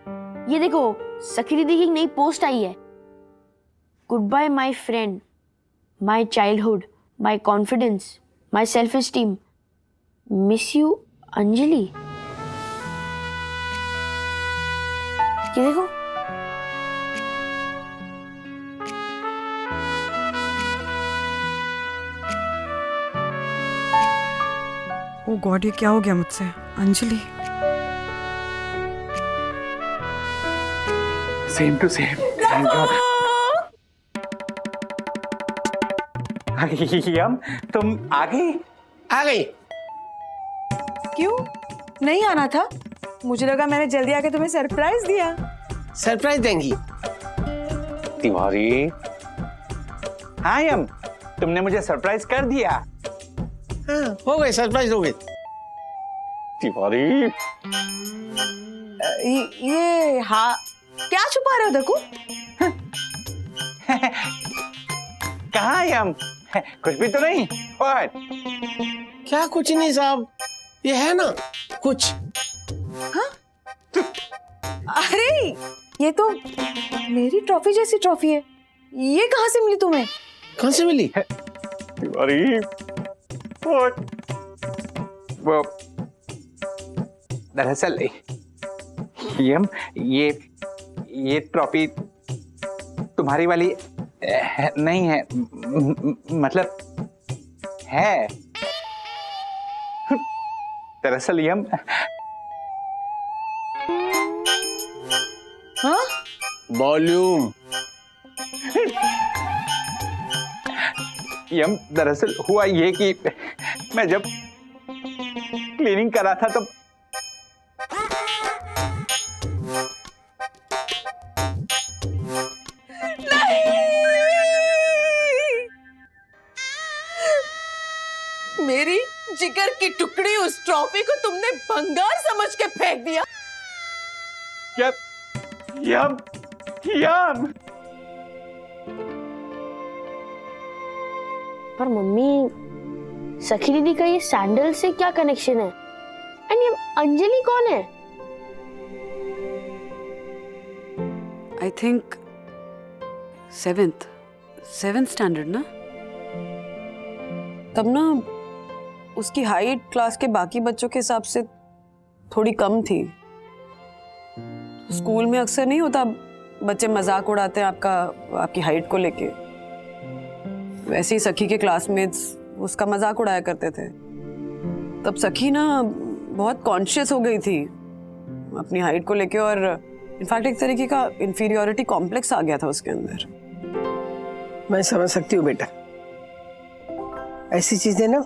ये देखो सखी दीदी की एक नई पोस्ट आई है। Good bye my friend, my childhood, my confidence, my self esteem, miss you Anjali. ये देखो। ओ गॉड, ये क्या हो गया मुझसे? अंजलि। Same to same. यम, तुम आ गई? आ गई। क्यों नहीं आना था? मुझे लगा मैंने जल्दी आके तुम्हें सरप्राइज दिया। सरप्राइज देंगी? तिवारी। हाँ यम, तुमने मुझे सरप्राइज कर दिया। हाँ, हो गए, सरप्राइज हो गए। तिवारी। ये हाँ, क्या छुपा रहे हो? देखो। कहाँ यम? कुछ भी तो नहीं। What? क्या कुछ नहीं साहब, ये है ना कुछ। हाँ? अरे ये तो मेरी ट्रॉफी जैसी ट्रॉफी है। ये कहाँ से मिली तुम्हें? कहाँ से मिली? तिवारी। वो दरअसल यम, ये ट्रॉफी तुम्हारी वाली नहीं है, मतलब है। दरअसल यम, हाँ? वॉल्यूम। यम दरअसल हुआ ये कि मैं जब क्लीनिंग कर रहा था तब मेरी जिगर की टुकड़ी उस ट्रॉफी को तुमने भंगार समझ के फेंक दिया। यम यम। पर मम्मी, सखी दीदी का ये सैंडल से क्या कनेक्शन है? एंड ये अंजलि कौन है? आई थिंक सेवेंथ स्टैंडर्ड ना। तब ना उसकी हाइट क्लास के बाकी बच्चों के हिसाब से थोड़ी कम थी। स्कूल में अक्सर नहीं होता, बच्चे मजाक उड़ाते हैं आपकी हाइट को लेके। वैसे ही सखी के क्लासमेट्स उसका मजाक उड़ाया करते थे। तब सखी ना बहुत कॉन्शियस हो गई थी अपनी हाइट को लेके, और इनफैक्ट एक तरीके का इंफीरियोरिटी कॉम्प्लेक्स आ गया था उसके अंदर। मैं समझ सकती हूँ बेटा, ऐसी चीजें ना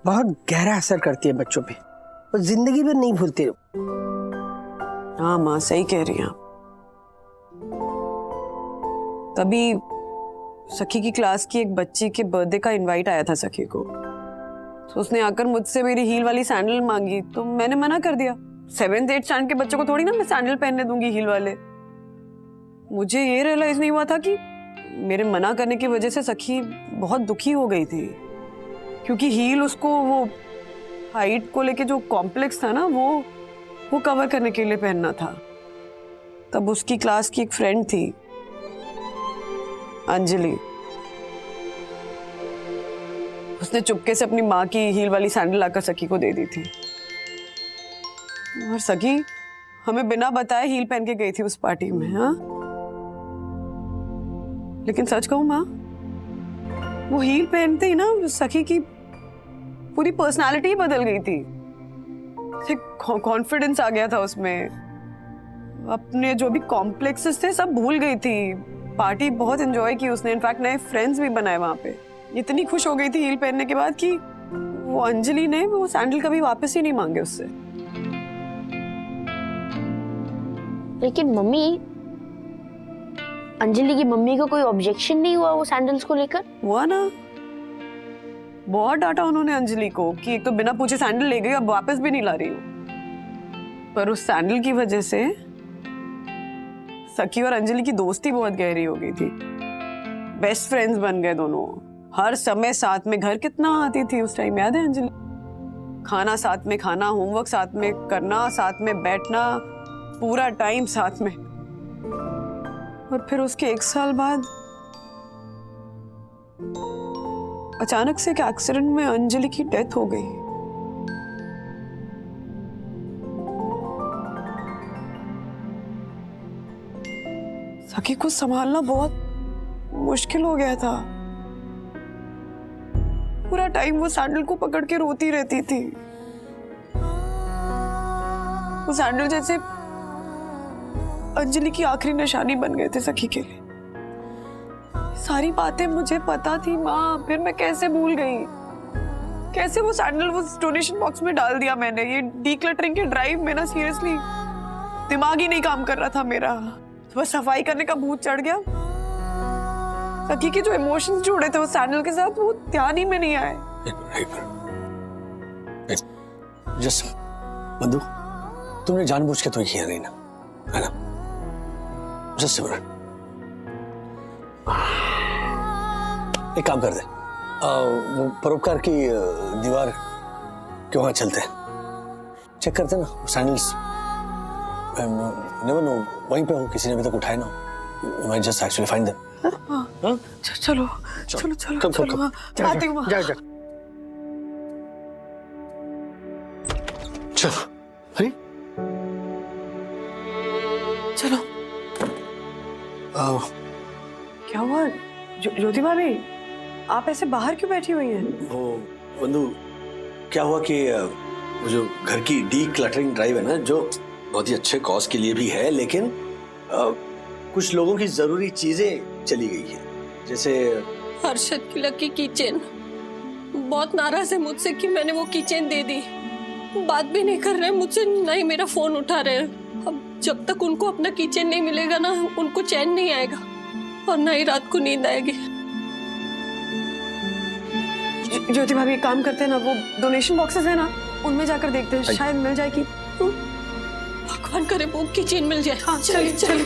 बहुत गहरा असर करती है बच्चों पे, वो जिंदगी भर नहीं भूलते। हाँ माँ, सही कह रही हैं आप। तभी सखी की क्लास की एक बच्ची के बर्थडे का इनवाइट आया था सखी को, तो उसने आकर मुझसे मेरी हील वाली सैंडल मांगी, तो मैंने मना कर दिया। 7th 8th स्टैंडर्ड के बच्चों को थोड़ी ना मैं सैंडल पहनने दूंगी हील वाले। मुझे ये रियलाइज नहीं हुआ था कि मेरे मना करने की वजह से सखी बहुत दुखी हो गई थी, क्योंकि हील उसको वो हाइट को लेके जो कॉम्प्लेक्स था ना वो कवर करने के लिए पहनना था। तब उसकी क्लास की एक फ्रेंड थी अंजलि, उसने चुपके से अपनी माँ की हील वाली सैंडल लाकर सखी को दे दी थी, और सखी हमें बिना बताए हील पहन के गई थी उस पार्टी में। हाँ, लेकिन सच कहूं माँ, वो हील पहनते ही ना सखी की पूरी पर्सनालिटी ही बदल गई थी। कॉन्फिडेंस आ गया था उसमें, अपने जो भी कॉम्प्लेक्सेस थे सब भूल गई थी। पार्टी बहुत एंजॉय की उसने, इनफैक्ट नए फ्रेंड्स भी बनाए वहां पे। इतनी खुश हो गई थी हील पहनने के बाद कि वो अंजलि ने वो सैंडल कभी वापस ही नहीं मांगे उससे। लेकिन मम्मी, अंजलि की मम्मी को कोई ऑब्जेक्शन नहीं हुआ वो सैंडल्स को लेकर? हुआ ना, बहुत डांटा उन्होंने अंजलि को कि एक तो बिना पूछे सैंडल ले गई, अब वापस भी नहीं ला रही हूँ। पर उस सैंडल की वजह से सखी और अंजलि की दोस्ती बहुत गहरी हो गई थी, बेस्ट फ्रेंड्स बन गए दोनों। हर समय साथ में, घर कितना आती थी उस टाइम, याद है अंजलि? खाना साथ में खाना, होमवर्क साथ में करना, साथ में बैठना, पूरा टाइम साथ में। और फिर उसके 1 साल बाद अचानक से एक एक्सीडेंट में अंजलि की डेथ हो गई। सखी को संभालना बहुत मुश्किल हो गया था। पूरा टाइम वो सैंडल को पकड़ के रोती रहती थी। वो सैंडल जैसे अंजलि की आखिरी निशानी बन गए थे सखी के लिए। सारी बातें मुझे पता थी माँ, फिर मैं कैसे भूल गई? कैसे वो सैंडल वो डोनेशन बॉक्स में डाल दिया मैंने? ये डीक्लटरिंग के ड्राइव में ना सीरियसली दिमाग ही नहीं काम कर रहा था मेरा। बस सफाई करने का भूत चढ़ गया। सखी के जो इमोशंस जुड़े थे उस सैंडल के साथ, वो ध्यान ही में नहीं आए। जस्ट मधु, तुमने जानबूझ के तो किया नहीं ना, है ना? जस्ट सिमरन, एक काम कर दे, वो परोपकार की दीवार के वहां चलते हैं, चेक करते ना सैंडल्स। नेवर नो, वहीं पे हो, किसी ने अभी तक उठाए ना हो। You might just actually find them. चलो चलो चलो चलो कम कम कम, आती हूँ। जाओ जाओ। चलो, अरे चलो। ज्योति भाभी, आप ऐसे बाहर क्यों बैठी हुई हैं? वो बंधु, क्या हुआ कि वो जो घर की डी क्लटरिंग ड्राइव है ना, जो बहुत ही अच्छे कॉज के लिए भी है, लेकिन कुछ लोगों की जरूरी चीजें चली गई है। जैसे हर्षद की लकी कीचेन। बहुत नाराज है मुझसे कि मैंने वो कीचेन दे दी। बात भी नहीं कर रहे मुझसे, ना ही मेरा फोन उठा रहे हैं। अब जब तक उनको अपना कीचेन नहीं मिलेगा ना, उनको चैन नहीं आएगा और ना ही रात को नींद आएगी। ज्योति भाभी, काम करते हैं ना, वो डोनेशन बॉक्सेस है ना, उनमें जाकर देखते हैं, शायद मिल जाएगी। भगवान करे वो कीचेन मिल जाए। हाँ चलिए चलिए।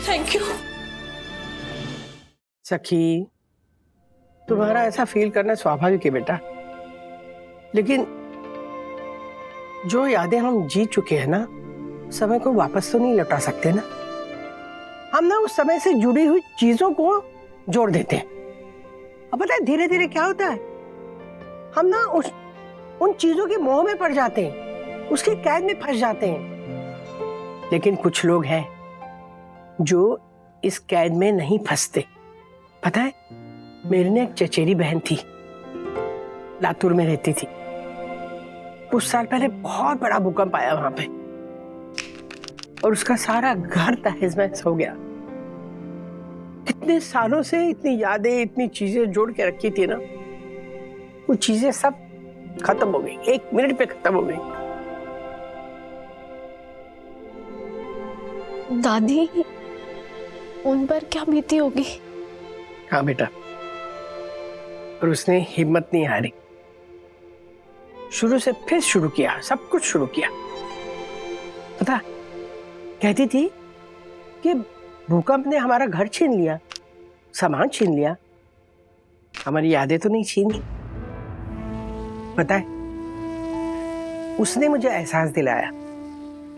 Thank you. सखी, तुम्हारा ऐसा फील करना स्वाभाविक है बेटा, लेकिन जो यादें हम जी चुके हैं ना, समय को वापस तो नहीं लौटा सकते ना। हम ना उस समय से जुड़ी हुई चीजों को जोड़ देते हैं, अब पता है धीरे धीरे क्या होता है, हम ना उन चीजों के मोह में पड़ जाते हैं, उसकी कैद में फंस जाते हैं। लेकिन कुछ लोग हैं जो इस कैद में नहीं फंसते। पता है, मेरी ने एक चचेरी बहन थी, लातूर में रहती थी। कुछ साल पहले बहुत बड़ा भूकंप आया वहां पे और उसका सारा घर तहस-नहस हो गया। कितने सालों से इतनी यादें, इतनी चीजें जोड़ के रखी थी ना, वो चीजें सब खत्म हो गई, 1 मिनट पे खत्म हो गई। दादी, उन पर क्या बीती होगी? हाँ बेटा, और उसने हिम्मत नहीं हारी, शुरू से फिर शुरू किया, सब कुछ शुरू किया। पता, कहती थी कि भूकंप ने हमारा घर छीन लिया, सामान छीन लिया, हमारी यादें तो नहीं छीन ली। पता है, उसने मुझे एहसास दिलाया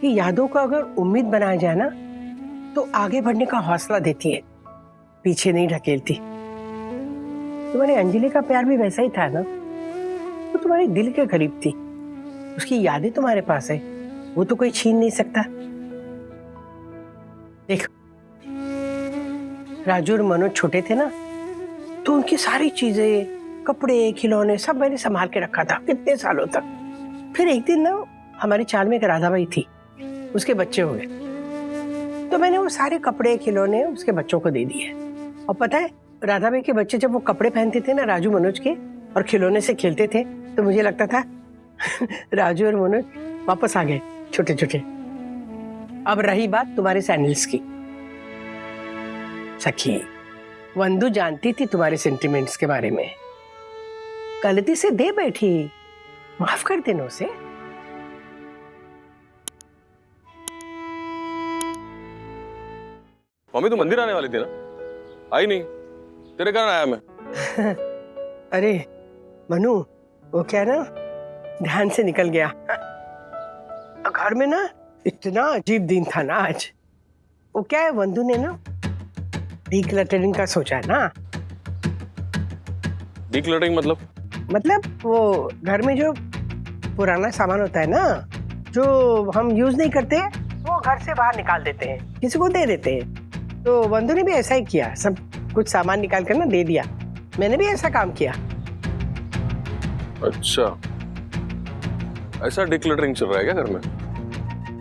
कि यादों को अगर उम्मीद बनाया जाए ना, तो आगे बढ़ने का हौसला देती है, पीछे नहीं ढकेलती। तुम्हारी अंजलि का प्यार भी वैसा ही था ना, वो तुम्हारे दिल के करीब थी, उसकी यादें तुम्हारे पास है, वो तो कोई छीन नहीं सकता। देखो, राजू और मनोज छोटे थे ना, तो उनकी सारी चीजें, कपड़े, खिलौने सब मैंने संभाल के रखा था कितने सालों तक। फिर एक दिन ना, हमारी चाल में एक राधाबाई थी, उसके बच्चे हो गए, तो मैंने वो सारे कपड़े, खिलौने उसके बच्चों को दे दिए। और पता है, राधाबाई के बच्चे जब वो कपड़े पहनते थे ना राजू मनोज के, और खिलौने से खेलते थे, तो मुझे लगता था राजू और मनोज वापस आ गए छोटे छोटे। अब रही बात तुम्हारे सैंडल्स की, सखी, वंदू जानती थी तुम्हारे सेंटिमेंट्स के बारे में, गलती से दे बैठी, माफ कर देना उसे। मम्मी, तू मंदिर आने वाली थी ना, आई नहीं, तेरे कारण आया मैं। अरे मनु, वो क्या ना, ध्यान से निकल गया। घर में ना इतना अजीब दिन था ना आज। वो क्या है, वंदू ने ना डीक्लटरिंग का सोचा है ना। डीक्लटरिंग मतलब वो घर में जो पुराना सामान होता है ना, जो हम यूज नहीं करते, वो घर से बाहर निकाल देते हैं, किसी को दे देते हैं। तो वंदू ने भी ऐसा ही किया, सब कुछ सामान निकाल कर ना दे दिया। मैंने भी ऐसा काम किया। अच्छा, ऐसा डिक्लटरिंग चल रहा है क्या घर में?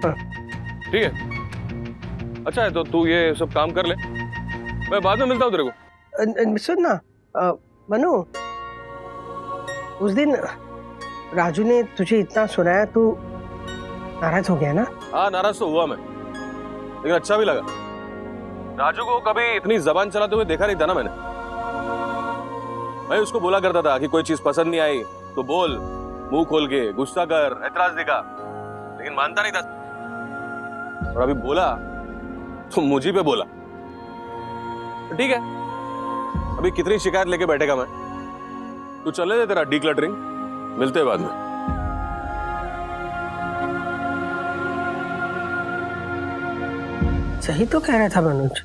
हाँ। ठीक है, अच्छा है, तो तू ये सब काम कर ले, मैं बाद में मिलता हूँ तेरे को। सुन ना मनु, उस दिन राजू ने तुझे इतना सुनाया, तू नाराज हो गया ना? हाँ, नाराज तो हुआ मैं, लेकिन अच्छा भी लगा। राजू को कभी इतनी जबान चलाते हुए देखा नहीं था ना मैंने। मैं उसको बोला करता था कि कोई चीज पसंद नहीं आई तो बोल, मुंह खोल के, गुस्सा कर, ऐतराज दिखा, लेकिन मानता नहीं था। और अभी बोला तो मुझे पे बोला। तो ठीक है, अभी कितनी शिकायत लेके बैठेगा मैं। तू चले दे तेरा डीक्लटरिंग, मिलते हैं बाद में। सही तो कह रहा था मनोज,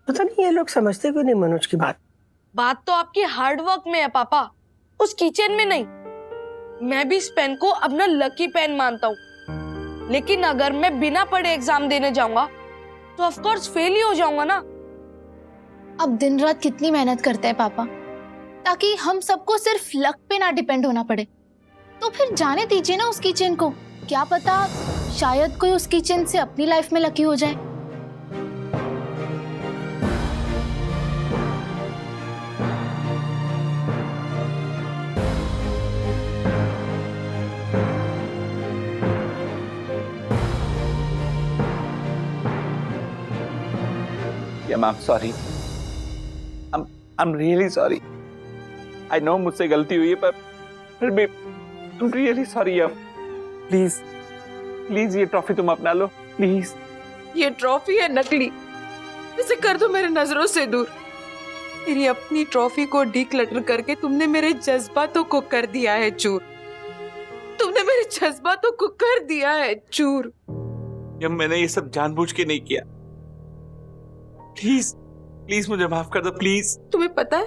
पता नहीं ये लोग समझते क्यों नहीं मनोज की बात। बात तो आपकी हार्डवर्क में है पापा, उस किचन में नहीं। मैं भी इस पेन को अपना लकी पेन मानता हूँ, लेकिन अगर मैं बिना पढ़े एग्जाम देने जाऊंगा तो ऑफ कोर्स फेल ही हो जाऊंगा ना। अब दिन रात कितनी मेहनत करते हैं पापा ताकि हम सबको सिर्फ लक पे ना डिपेंड होना पड़े। तो फिर जाने दीजिए ना उस किचन को, क्या पता शायद कोई उस किचन से अपनी लाइफ में लकी हो जाए। I'm sorry. I'm really sorry. I know मुझसे गलती हुई है पर फिर भी I'm really sorry यार। प्लीज ये ट्रॉफी तुम अपना लो प्लीज। ये ट्रॉफी है नकली, इसे कर दो मेरे नजरों से दूर। मेरी अपनी ट्रॉफी को डीक्लटर करके तुमने मेरे जज्बातों को कर दिया है चूर। तुमने मेरे जज्बातों को कर दिया है चूर। यम मैंने ये सब जानबूझ के नहीं किया। प्लीज मुझे माफ कर दो प्लीज। तुम्हें पता है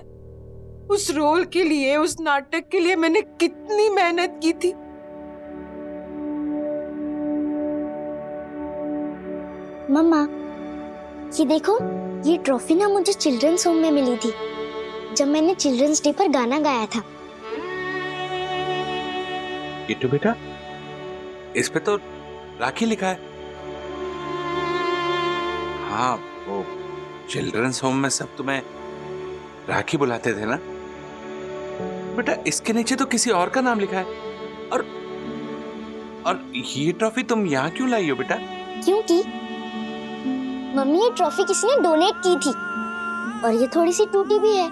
उस रोल के लिए, उस नाटक के लिए मैंने कितनी मेहनत की थी। मम्मा ये देखो, ये ट्रॉफी ना मुझे चिल्ड्रंस होम में मिली थी जब मैंने चिल्ड्रंस डे पर गाना गाया था। किट्टू बेटा, इस पे तो राखी लिखा है। हाँ, वो चिल्ड्रंस होम में सब तुम्हें राखी बुलाते थे ना बेटा। इसके नीचे तो किसी और का नाम लिखा है। और ये ट्रॉफी तुम यहाँ क्यों लाई हो बेटा? क्योंकि मम्मी ये ट्रॉफी किसी ने डोनेट की थी और ये थोड़ी सी टूटी भी है,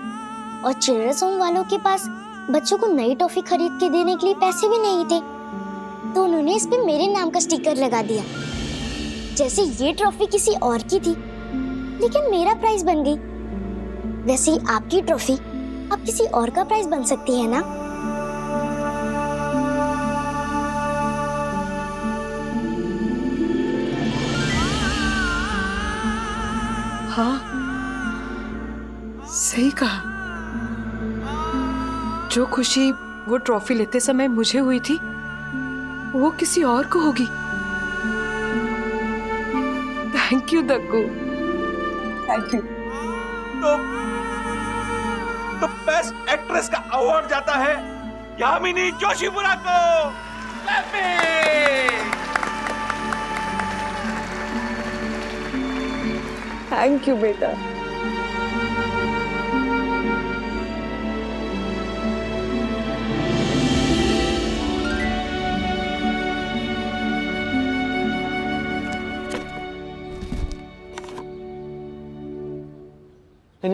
और चिल्ड्रंस होम वालों के पास बच्चों को नई ट्रॉफी खरीद के देने के लिए पैसे भी नहीं थे, तो उन्होंने इस पे मेरे नाम का स्टिकर लगा दिया। जैसे ये ट्रॉफी किसी और की थी लेकिन मेरा प्राइज बन गई, वैसे ही आपकी ट्रॉफी अब किसी और का प्राइज बन सकती है ना। हाँ सही कहा। जो खुशी वो ट्रॉफी लेते समय मुझे हुई थी वो किसी और को होगी। Thank you Daggu, thank you. तो बेस्ट एक्ट्रेस का अवार्ड जाता है यामिनी जोशीपुरा को। थैंक यू बेटा।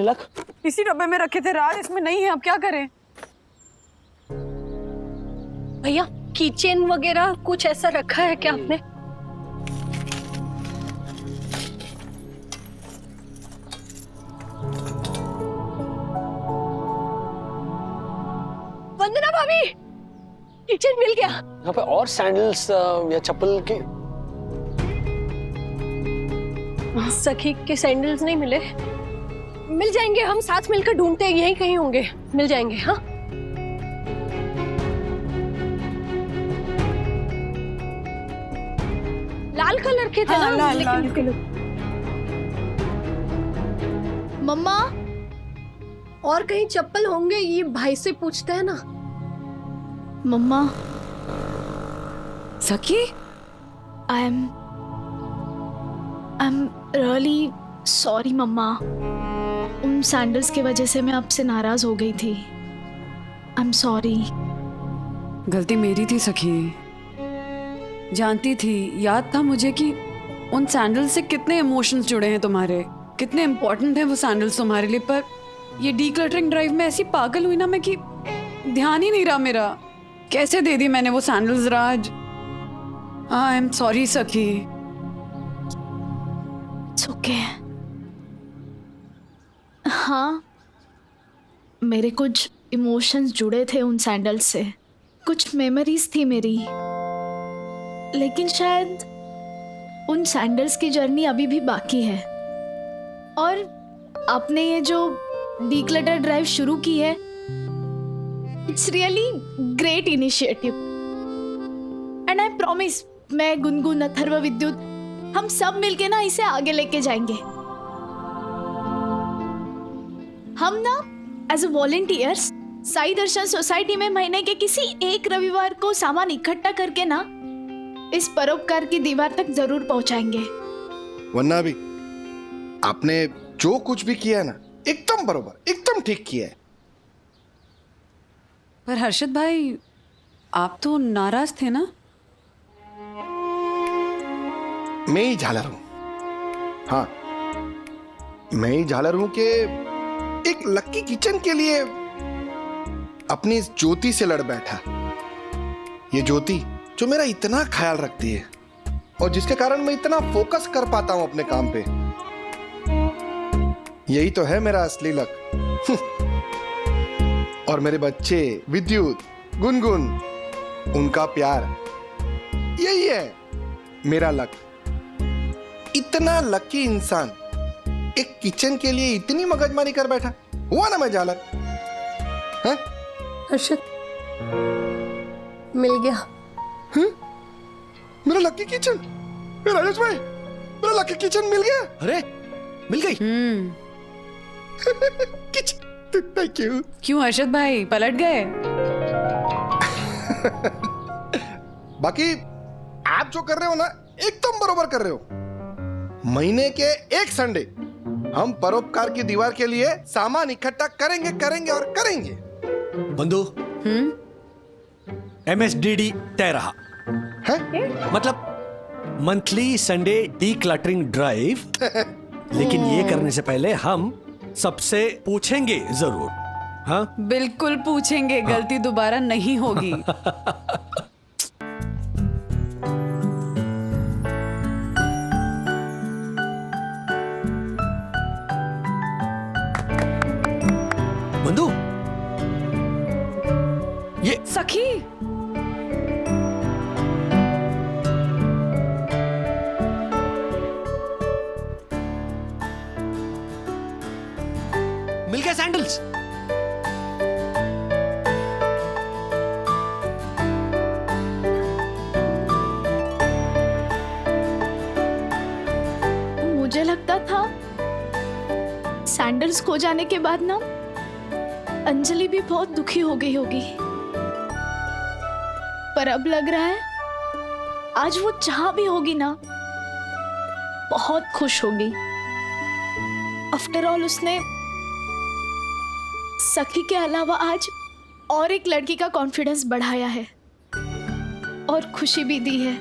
लक इसी डब्बे में रखे थे राज, इसमें नहीं है, अब क्या करें? भैया किचन वगैरह कुछ ऐसा रखा है क्या आपने? वंदना भाभी, किचन मिल गया। यहाँ पे और सैंडल्स या चप्पल के? सखी के सैंडल्स नहीं मिले। मिल जाएंगे, हम साथ मिलकर ढूंढते हैं, यहीं कहीं होंगे, मिल जाएंगे। हाँ लाल कलर के थे ना? लाल। मम्मा और कहीं चप्पल होंगे, ये भाई से पूछते हैं ना। मम्मा सखी, आई एम रियली सॉरी मम्मा। उन सैंडल्स की वजह से मैं आपसे नाराज हो गई थी। आई एम सॉरी। गलती मेरी थी सखी, जानती थी, याद था मुझे कि उन सैंडल्स से कितने इमोशंस जुड़े हैं तुम्हारे, कितने इम्पोर्टेंट हैं वो सैंडल्स तुम्हारे लिए। पर ये डीक्लटरिंग ड्राइव में ऐसी पागल हुई ना मैं कि ध्यान ही नहीं रहा मेरा। कैसे दे दी मैंने वो sandals Raj. I am sorry Sakhi. It's okay. हाँ, मेरे कुछ इमोशंस जुड़े थे उन सैंडल्स से, कुछ मेमोरीज थी मेरी, लेकिन शायद उन सैंडल्स की जर्नी अभी भी बाकी है। और आपने ये जो डीक्लटर ड्राइव शुरू की है, it's really great initiative and I promise, मैं, गुनगुन, अथर्व, विद्युत, हम सब मिलके ना इसे आगे लेके जाएंगे। हम ना as a volunteers Sai Darshan society में महीने के किसी एक रविवार को सामान इकट्ठा करके ना इस परोपकार की दीवार तक जरूर पहुंचाएंगे। वरना भी आपने जो कुछ भी किया है ना, एकदम बरोबर, एकदम ठीक किया है। पर हर्षद भाई, आप तो नाराज थे ना? मैं ही झालर हूं। हाँ, मैं ही झालर हूं कि एक लक्की किचन के लिए अपनी इस ज्योति से लड़ बैठा। ये ज्योति जो मेरा इतना ख्याल रखती है और जिसके कारण मैं इतना फोकस कर पाता हूं अपने काम पे, यही तो है मेरा असली लक। और मेरे बच्चे विद्युत, गुनगुन, उनका प्यार, यही है मेरा लक। इतना लकी इंसान एक किचन के लिए इतनी मगजमारी कर बैठा, हुआ ना मैं झालर? हैं? हर्षद, मिल गया। मेरा लकी किचन, राजेश भाई, मेरा लकी किचन मिल गया। अरे मिल गई। Kitchen, thank you. क्यों हर्षद भाई, पलट गए? बाकी आप जो कर रहे हो ना, एकदम बरोबर कर रहे हो। महीने के एक संडे हम परोपकार की दीवार के लिए सामान इकट्ठा करेंगे करेंगे और करेंगे। बंधु, MSDD तय रहा है? मतलब monthly Sunday D cluttering drive. लेकिन ये करने से पहले हम सबसे पूछेंगे जरूर। हाँ, बिल्कुल पूछेंगे, गलती दोबारा नहीं होगी। बंधु, ये सखी, मिल गए सैंडल्स। मुझे लगता था सैंडल्स खो जाने के बाद ना अंजलि भी बहुत दुखी हो गई होगी, पर अब लग रहा है आज वो जहां भी होगी ना बहुत खुश होगी। आफ्टर ऑल उसने सखी के अलावा आज और एक लड़की का कॉन्फिडेंस बढ़ाया है और खुशी भी दी है।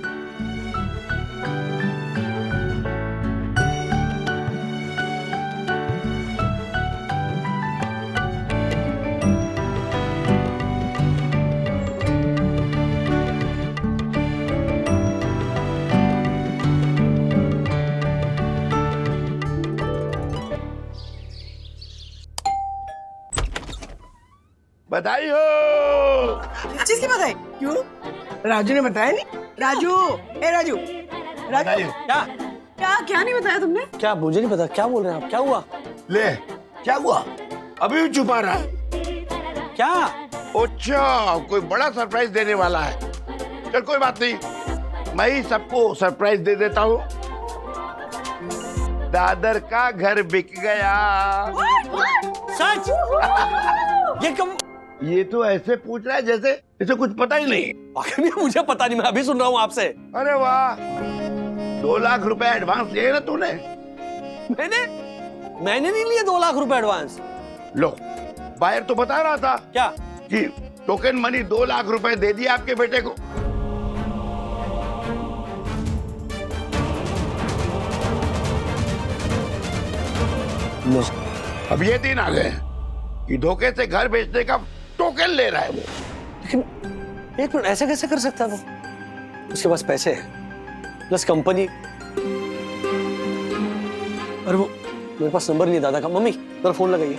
बधाई हो। किस चीज की बधाई? क्यों? राजू ने बताया नहीं? राजू, ए राजू, बधाई हो। क्या क्या नहीं बताया तुमने? क्या मुझे नहीं पता, क्या बोल रहे हैं आप? क्या हुआ? ले, क्या हुआ? अभी भी छुपा रहा है? क्या? अच्छा, कोई बड़ा सरप्राइज देने वाला है। चल कोई बात नहीं, मैं ही सबको सरप्राइज दे देता हूँ। दादर का घर बिक गया। सच? ये कब? ये तो ऐसे पूछ रहा है जैसे इसे कुछ पता ही नहीं। आखिर में मुझे पता नहीं, मैं अभी सुन रहा हूँ आपसे। अरे वाह, 2 लाख रुपए एडवांस लिए ना तूने? मैंने नहीं लिए 2 लाख रुपए एडवांस। लो, बाहर तो बता रहा था क्या कि टोकन मनी 2 लाख रुपए दे दिया आपके बेटे को। अब ये दिन आ गए कि धोखे से घर बेचने का टोकन ले रहा है वो। लेकिन एक मिनट, ऐसे कैसे कर सकता है वो? उसके पास पैसे हैं प्लस कंपनी। अरे वो मेरे पास नंबर नहीं दादा का। मम्मी जरा फोन लगाइए।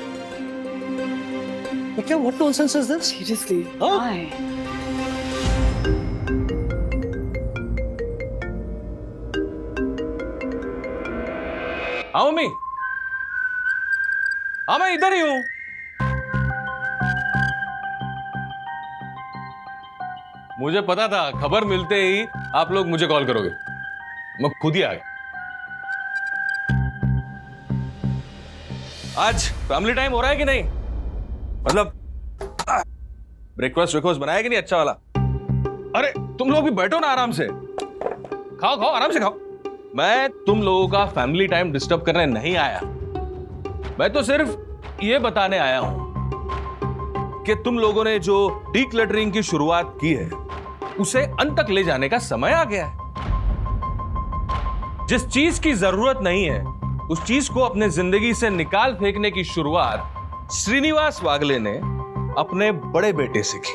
क्या what nonsense is this? Seriously? हाँ मम्मी, हाँ मैं इधर ही हूं। मुझे पता था खबर मिलते ही आप लोग मुझे कॉल करोगे, मैं खुद ही आ गया। आज फैमिली टाइम हो रहा है कि नहीं? मतलब ब्रेकफास्ट बनाया कि नहीं अच्छा वाला? अरे तुम लोग भी बैठो ना आराम से, खाओ खाओ आराम से खाओ। मैं तुम लोगों का फैमिली टाइम डिस्टर्ब करने नहीं आया, मैं तो सिर्फ ये बताने आया हूं कि तुम लोगों ने जो डीक्लटरिंग की शुरुआत की है उसे अंत तक ले जाने का समय आ गया है। जिस चीज की जरूरत नहीं है उस चीज को अपने जिंदगी से निकाल फेंकने की शुरुआत श्रीनिवास वागले ने अपने बड़े बेटे से की,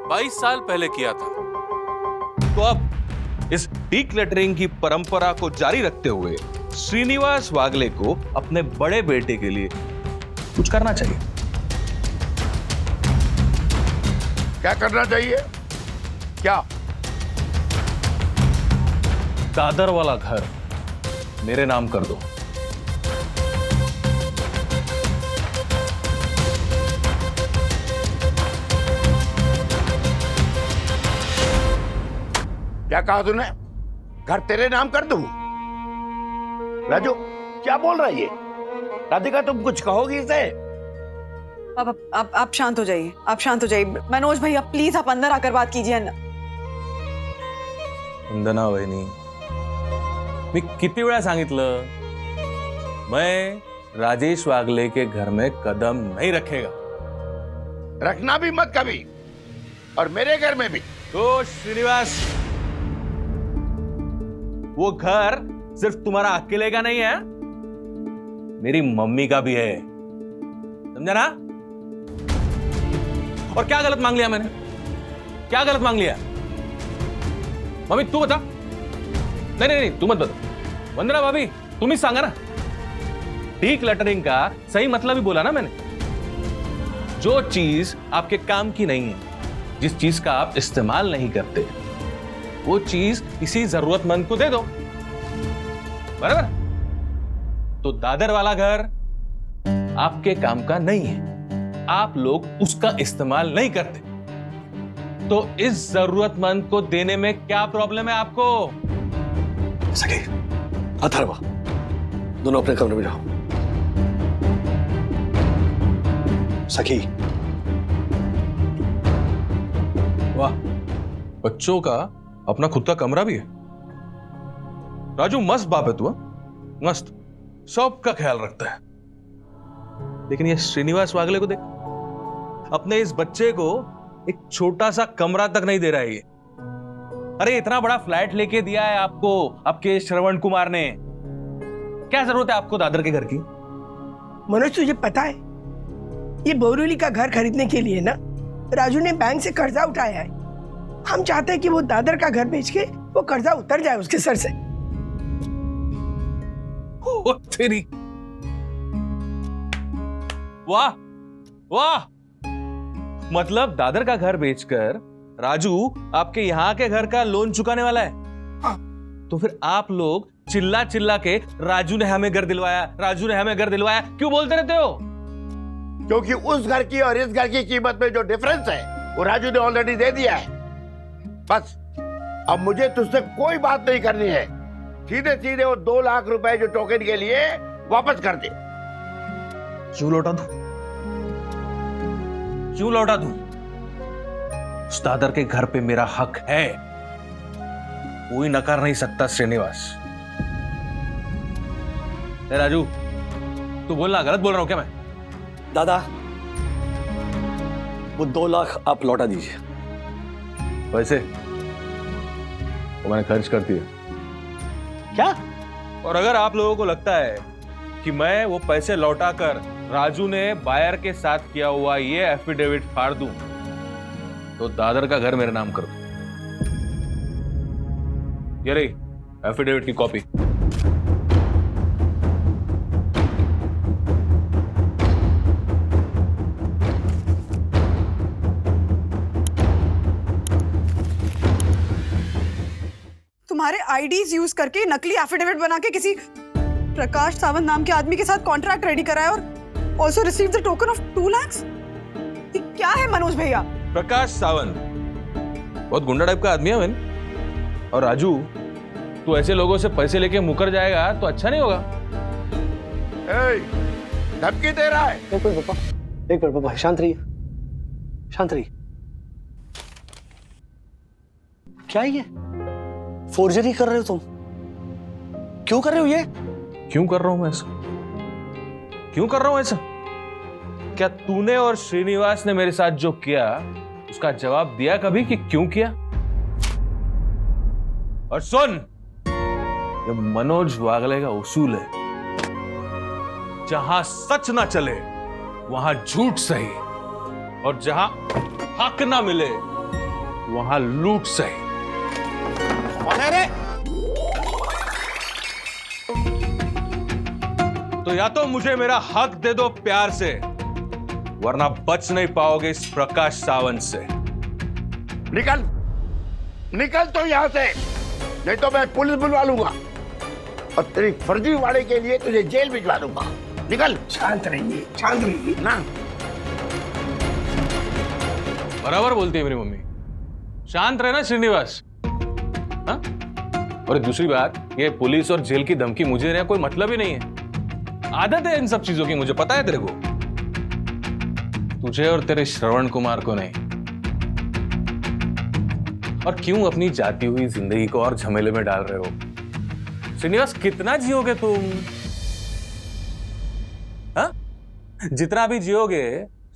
22 साल पहले किया था। तो अब इस डीक्लटरिंग की परंपरा को जारी रखते हुए श्रीनिवास वागले को अपने बड़े बेटे के लिए कुछ करना चाहिए। क्या करना चाहिए? क्या? दादर वाला घर मेरे नाम कर दो। क्या कहा तूने? घर तेरे नाम कर दूं? राजू क्या बोल रहा है ये? राधिका तुम कुछ कहोगी इसे? आप शांत हो जाइए, आप शांत हो जाइए। मनोज भैया प्लीज आप अंदर आकर बात कीजिए ना। वंदना वहिनी, मी किती वेळा सांगितलं, मैं राजेश वागले के घर में कदम नहीं रखेगा। रखना भी मत कभी, और मेरे घर में भी। तो श्रीनिवास, वो घर सिर्फ तुम्हारा अकेले का नहीं है, मेरी मम्मी का भी है, समझा ना? और क्या गलत मांग लिया मैंने? क्या गलत मांग लिया? मम्मी तू बता। नहीं नहीं नहीं, तू मत बता। वंदना भाभी तुम ही सांगा ना। डीक्लटरिंग का सही मतलब ही बोला ना मैंने। जो चीज आपके काम की नहीं है, जिस चीज का आप इस्तेमाल नहीं करते, वो चीज किसी जरूरतमंद को दे दो, बराबर? तो दादर वाला घर आपके काम का नहीं है, आप लोग उसका इस्तेमाल नहीं करते, तो इस जरूरतमंद को देने में क्या प्रॉब्लम है आपको? सके अथर्व, दोनों अपने कमरे में जाओ। सखी, वाह, बच्चों का अपना खुद का कमरा भी है। राजू मस्त बाप है तू, मस्त, सबका ख्याल रखता है। लेकिन ये श्रीनिवास वागले को देख, अपने इस बच्चे को एक छोटा सा कमरा तक नहीं दे रहा है ये। अरे इतना बड़ा फ्लैट लेके दिया है आपको आपके श्रवण कुमार ने, क्या जरूरत है आपको दादर के घर की? मनोज तुझे पता है, ये बोरीवली का घर खरीदने के लिए ना राजू ने बैंक से कर्जा उठाया है। हम चाहते हैं कि वो दादर का घर बेच के वो कर्जा उतर जाए उसके सर से। ओ तेरी, वाह वाह, मतलब दादर का घर बेचकर राजू आपके यहाँ के घर का लोन चुकाने वाला है। तो फिर आप लोग चिल्ला चिल्ला के राजू ने हमें घर दिलवाया, राजू ने हमें घर दिलवाया क्यों बोलते रहते हो? क्योंकि उस घर की और इस घर की कीमत में जो डिफरेंस है वो राजू ने ऑलरेडी दे दिया है। बस अब मुझे तुझसे कोई बात नहीं करनी है, सीधे सीधे वो 2 लाख रुपए जो टोकन के लिए वापस कर दे। क्यों लौटा दूं? क्यों लौटा दूं? उस दादर के घर पे मेरा हक है, कोई नकार नहीं सकता श्रीनिवास। राजू तू बोलना, गलत बोल रहा हूं क्या मैं? दादा वो 2 लाख आप लौटा दीजिए। वैसे वो मैंने खर्च कर दिए। क्या? और अगर आप लोगों को लगता है कि मैं वो पैसे लौटाकर राजू ने बायर के साथ किया हुआ ये एफिडेविट फाड़ दूं, तो दादर का घर मेरे नाम कर दो। ये रही एफिडेविट की कॉपी। तुम्हारे आईडीज यूज करके नकली एफिडेविट बना के किसी प्रकाश सावंत नाम के आदमी के साथ कॉन्ट्रैक्ट रेडी कराया और also receive the token of 2 lakhs। ये क्या है मनोज भैया? प्रकाश सावंत बहुत गुंडा टाइप का आदमी है मैंने। और राजू तू ऐसे लोगों से पैसे लेके मुकर जाएगा तो अच्छा नहीं होगा। धमकी दे रहा है। एक मिनट पापा, एक मिनट पापा, शांत रहिए, शांत रहिए। क्या ये फोर्जरी कर रहे हो तुम? क्यों कर रहे हो ये? क्यों कर रहा हूं मैं ऐसा? क्यों कर रहा हूं ऐसा? क्या तूने और श्रीनिवास ने मेरे साथ जो किया उसका जवाब दिया कभी कि क्यों किया? और सुन, ये मनोज वागले का उसूल है, जहां सच ना चले वहां झूठ सही, और जहां हक ना मिले वहां लूट सही। तो या तो मुझे मेरा हक दे दो प्यार से, वरना बच नहीं पाओगे इस प्रकाश सावंत से। निकल, निकल तो यहाँ से, नहीं तो मैं पुलिस बुलवा लूंगा और तेरी फर्जीवाड़े के लिए तुझे जेल भिजवा दूंगा। निकल। शांत रहिए, शांत रहिए ना। बराबर बोलती है मेरी मम्मी, शांत रहना श्रीनिवास। हाँ? और दूसरी बात, ये पुलिस और जेल की धमकी मुझे देने का कोई मतलब ही नहीं है। आदत है इन सब चीजों की, मुझे पता है तेरे को, तुझे और तेरे श्रवण कुमार को नहीं। और क्यों अपनी जाती हुई जिंदगी को और झमेले में डाल रहे हो? श्रीनिवास, कितना जियोगे तुम? हाँ? जितना भी जियोगे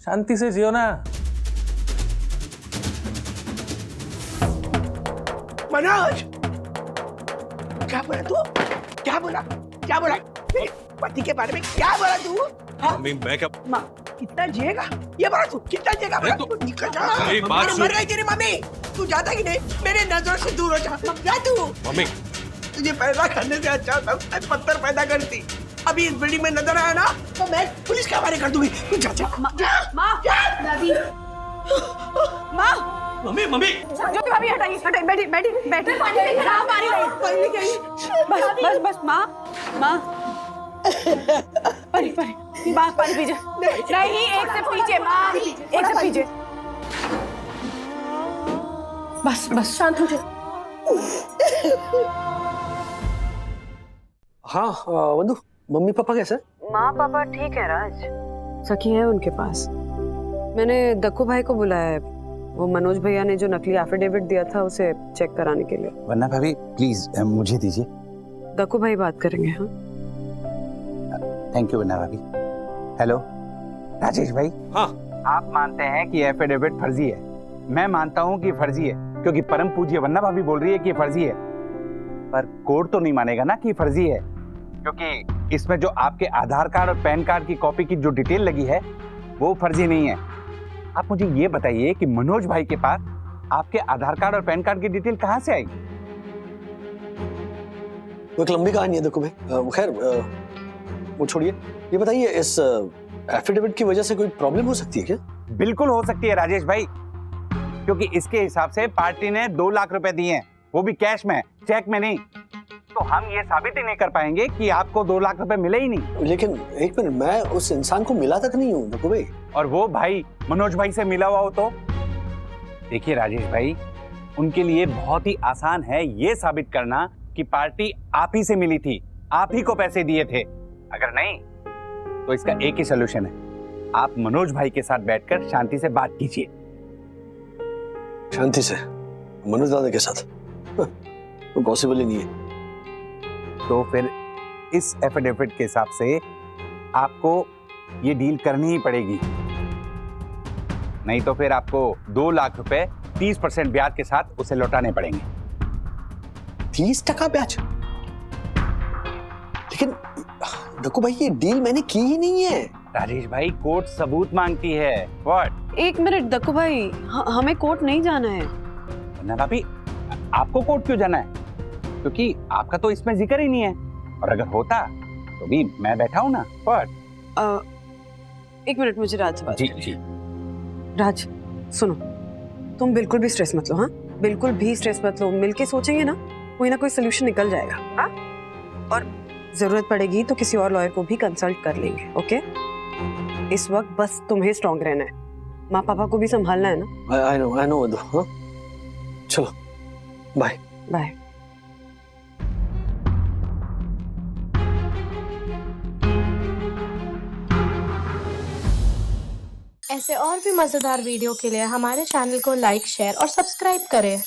शांति से जियो ना। मनोज, क्या बोला तू? क्या बोला? क्या बोला? पति के बारे में क्या बोला तू? मम्मी, मैं क्या? माँ, कितना जिएगा? ये बोला तू, कितना जिएगा? अरे तू निकल जा। मेरी बात सुन। मर गई तेरी मम्मी। तू जाता ही नहीं, मेरे नजरों से दूर हो जा। जा तू। मम्मी, तुझे पैदा करने से अच्छा था मैं पत्थर पैदा करती। अभी इस बिल्डिंग में नजर आया ना तो मैं पुलिस के हवाले कर दूंगी। तू जा जा। माँ, मम्मी, मम्मी। ज्योति भाभी हटाइए, हटाइए, बैठी बैठी बैठी। पानी नहीं, बस बस माँ, माँ पानी पानी माँ, पानी पीजिए। नहीं, एक से पीजिए माँ, एक से पीजिए। बस बस शांत हो जाओ। हाँ वंदु, मम्मी पापा कैसे? माँ पापा ठीक है राज, सखी है उनके पास। मैंने दक्कू भाई को बुलाया है, वो मनोज भैया ने जो नकली एफिडेविट दिया था उसे चेक कराने के लिए। वरना भाभी प्लीज मुझे दीजिए। दक्कू भाई बात करेंगे। हाँ थैंक यू वरना भाभी। हेलो राजेश भाई। हाँ। आप मानते हैं कि एफिडेविट फर्जी है, मैं मानता हूँ कि फर्जी है, क्योंकि परम पूज्य वन्ना भाभी बोल रही है कि फर्जी है। पर कोर्ट तो नहीं मानेगा ना कि फर्जी है, क्योंकि इसमें जो आपके आधार कार्ड और पैन कार्ड की कॉपी की जो डिटेल लगी है वो फर्जी नहीं है। आप मुझे ये बताइए कि मनोज भाई के पास आपके आधार कार्ड और पैन कार्ड की डिटेल कहाँ से आई? वो एक लंबी कहानी है देखो भाई। खैर वो छोड़िए, ये बताइए इस एफिडेविट की वजह से कोई प्रॉब्लम हो सकती है क्या? बिल्कुल हो सकती है राजेश भाई, क्योंकि इसके हिसाब से पार्टी ने 2 लाख रुपए दिए हैं, वो भी कैश में, चेक में नहीं। तो हम ये साबित ही नहीं कर पाएंगे कि आपको 2 लाख रुपए मिले ही नहीं। लेकिन एक मिनट, मैं उस इंसान को मिला तक नहीं हूँ देखो भाई। और वो भाई मनोज भाई से मिला हुआ हो तो? देखिए राजेश भाई, उनके लिए बहुत ही आसान है ये साबित करना कि पार्टी आप ही से मिली थी, आप ही को पैसे दिए थे। अगर नहीं तो इसका एक ही सोल्यूशन है, आप मनोज भाई के साथ बैठकर शांति से बात कीजिए। शांति से? मनोज दादा के साथ? वो पॉसिबल ही नहीं है। तो फिर इस एफिडेविट के हिसाब से आपको ये डील करनी ही पड़ेगी, नहीं तो फिर आपको 2 लाख रुपए 30% ब्याज के साथ उसे लौटाने पड़ेंगे। 30% ब्याज? लेकिन देखो भाई, ये डील मैंने की ही नहीं है। राजेश भाई, कोर्ट सबूत मांगती है। व्हाट? एक मिनट दक्कू भाई, हमें कोर्ट नहीं जाना है। ना भाभी, आपको कोर्ट क्यों जाना है? क्योंकि आपका तो इसमें जिक्र ही नहीं है, और अगर होता तो भी मैं बैठा हूं ना। व्हाट? एक मिनट, मुझे राज से बात जी करनी जी। है। राज सुनो, तुम बिल्कुल भी स्ट्रेस मत लो। हाँ बिल्कुल भी स्ट्रेस मत लो, मिलके सोचेंगे ना कोई सोल्यूशन निकल जाएगा। हाँ, और जरूरत पड़ेगी तो किसी और लॉयर को भी कंसल्ट कर लेंगे। ओके, इस वक्त बस तुम्हें स्ट्रांग रहना है, माँ पापा को भी संभालना है ना। आई नो वंदु। हाँ चलो, बाय बाय। ऐसे और भी मजेदार वीडियो के लिए हमारे चैनल को लाइक, शेयर और सब्सक्राइब करें।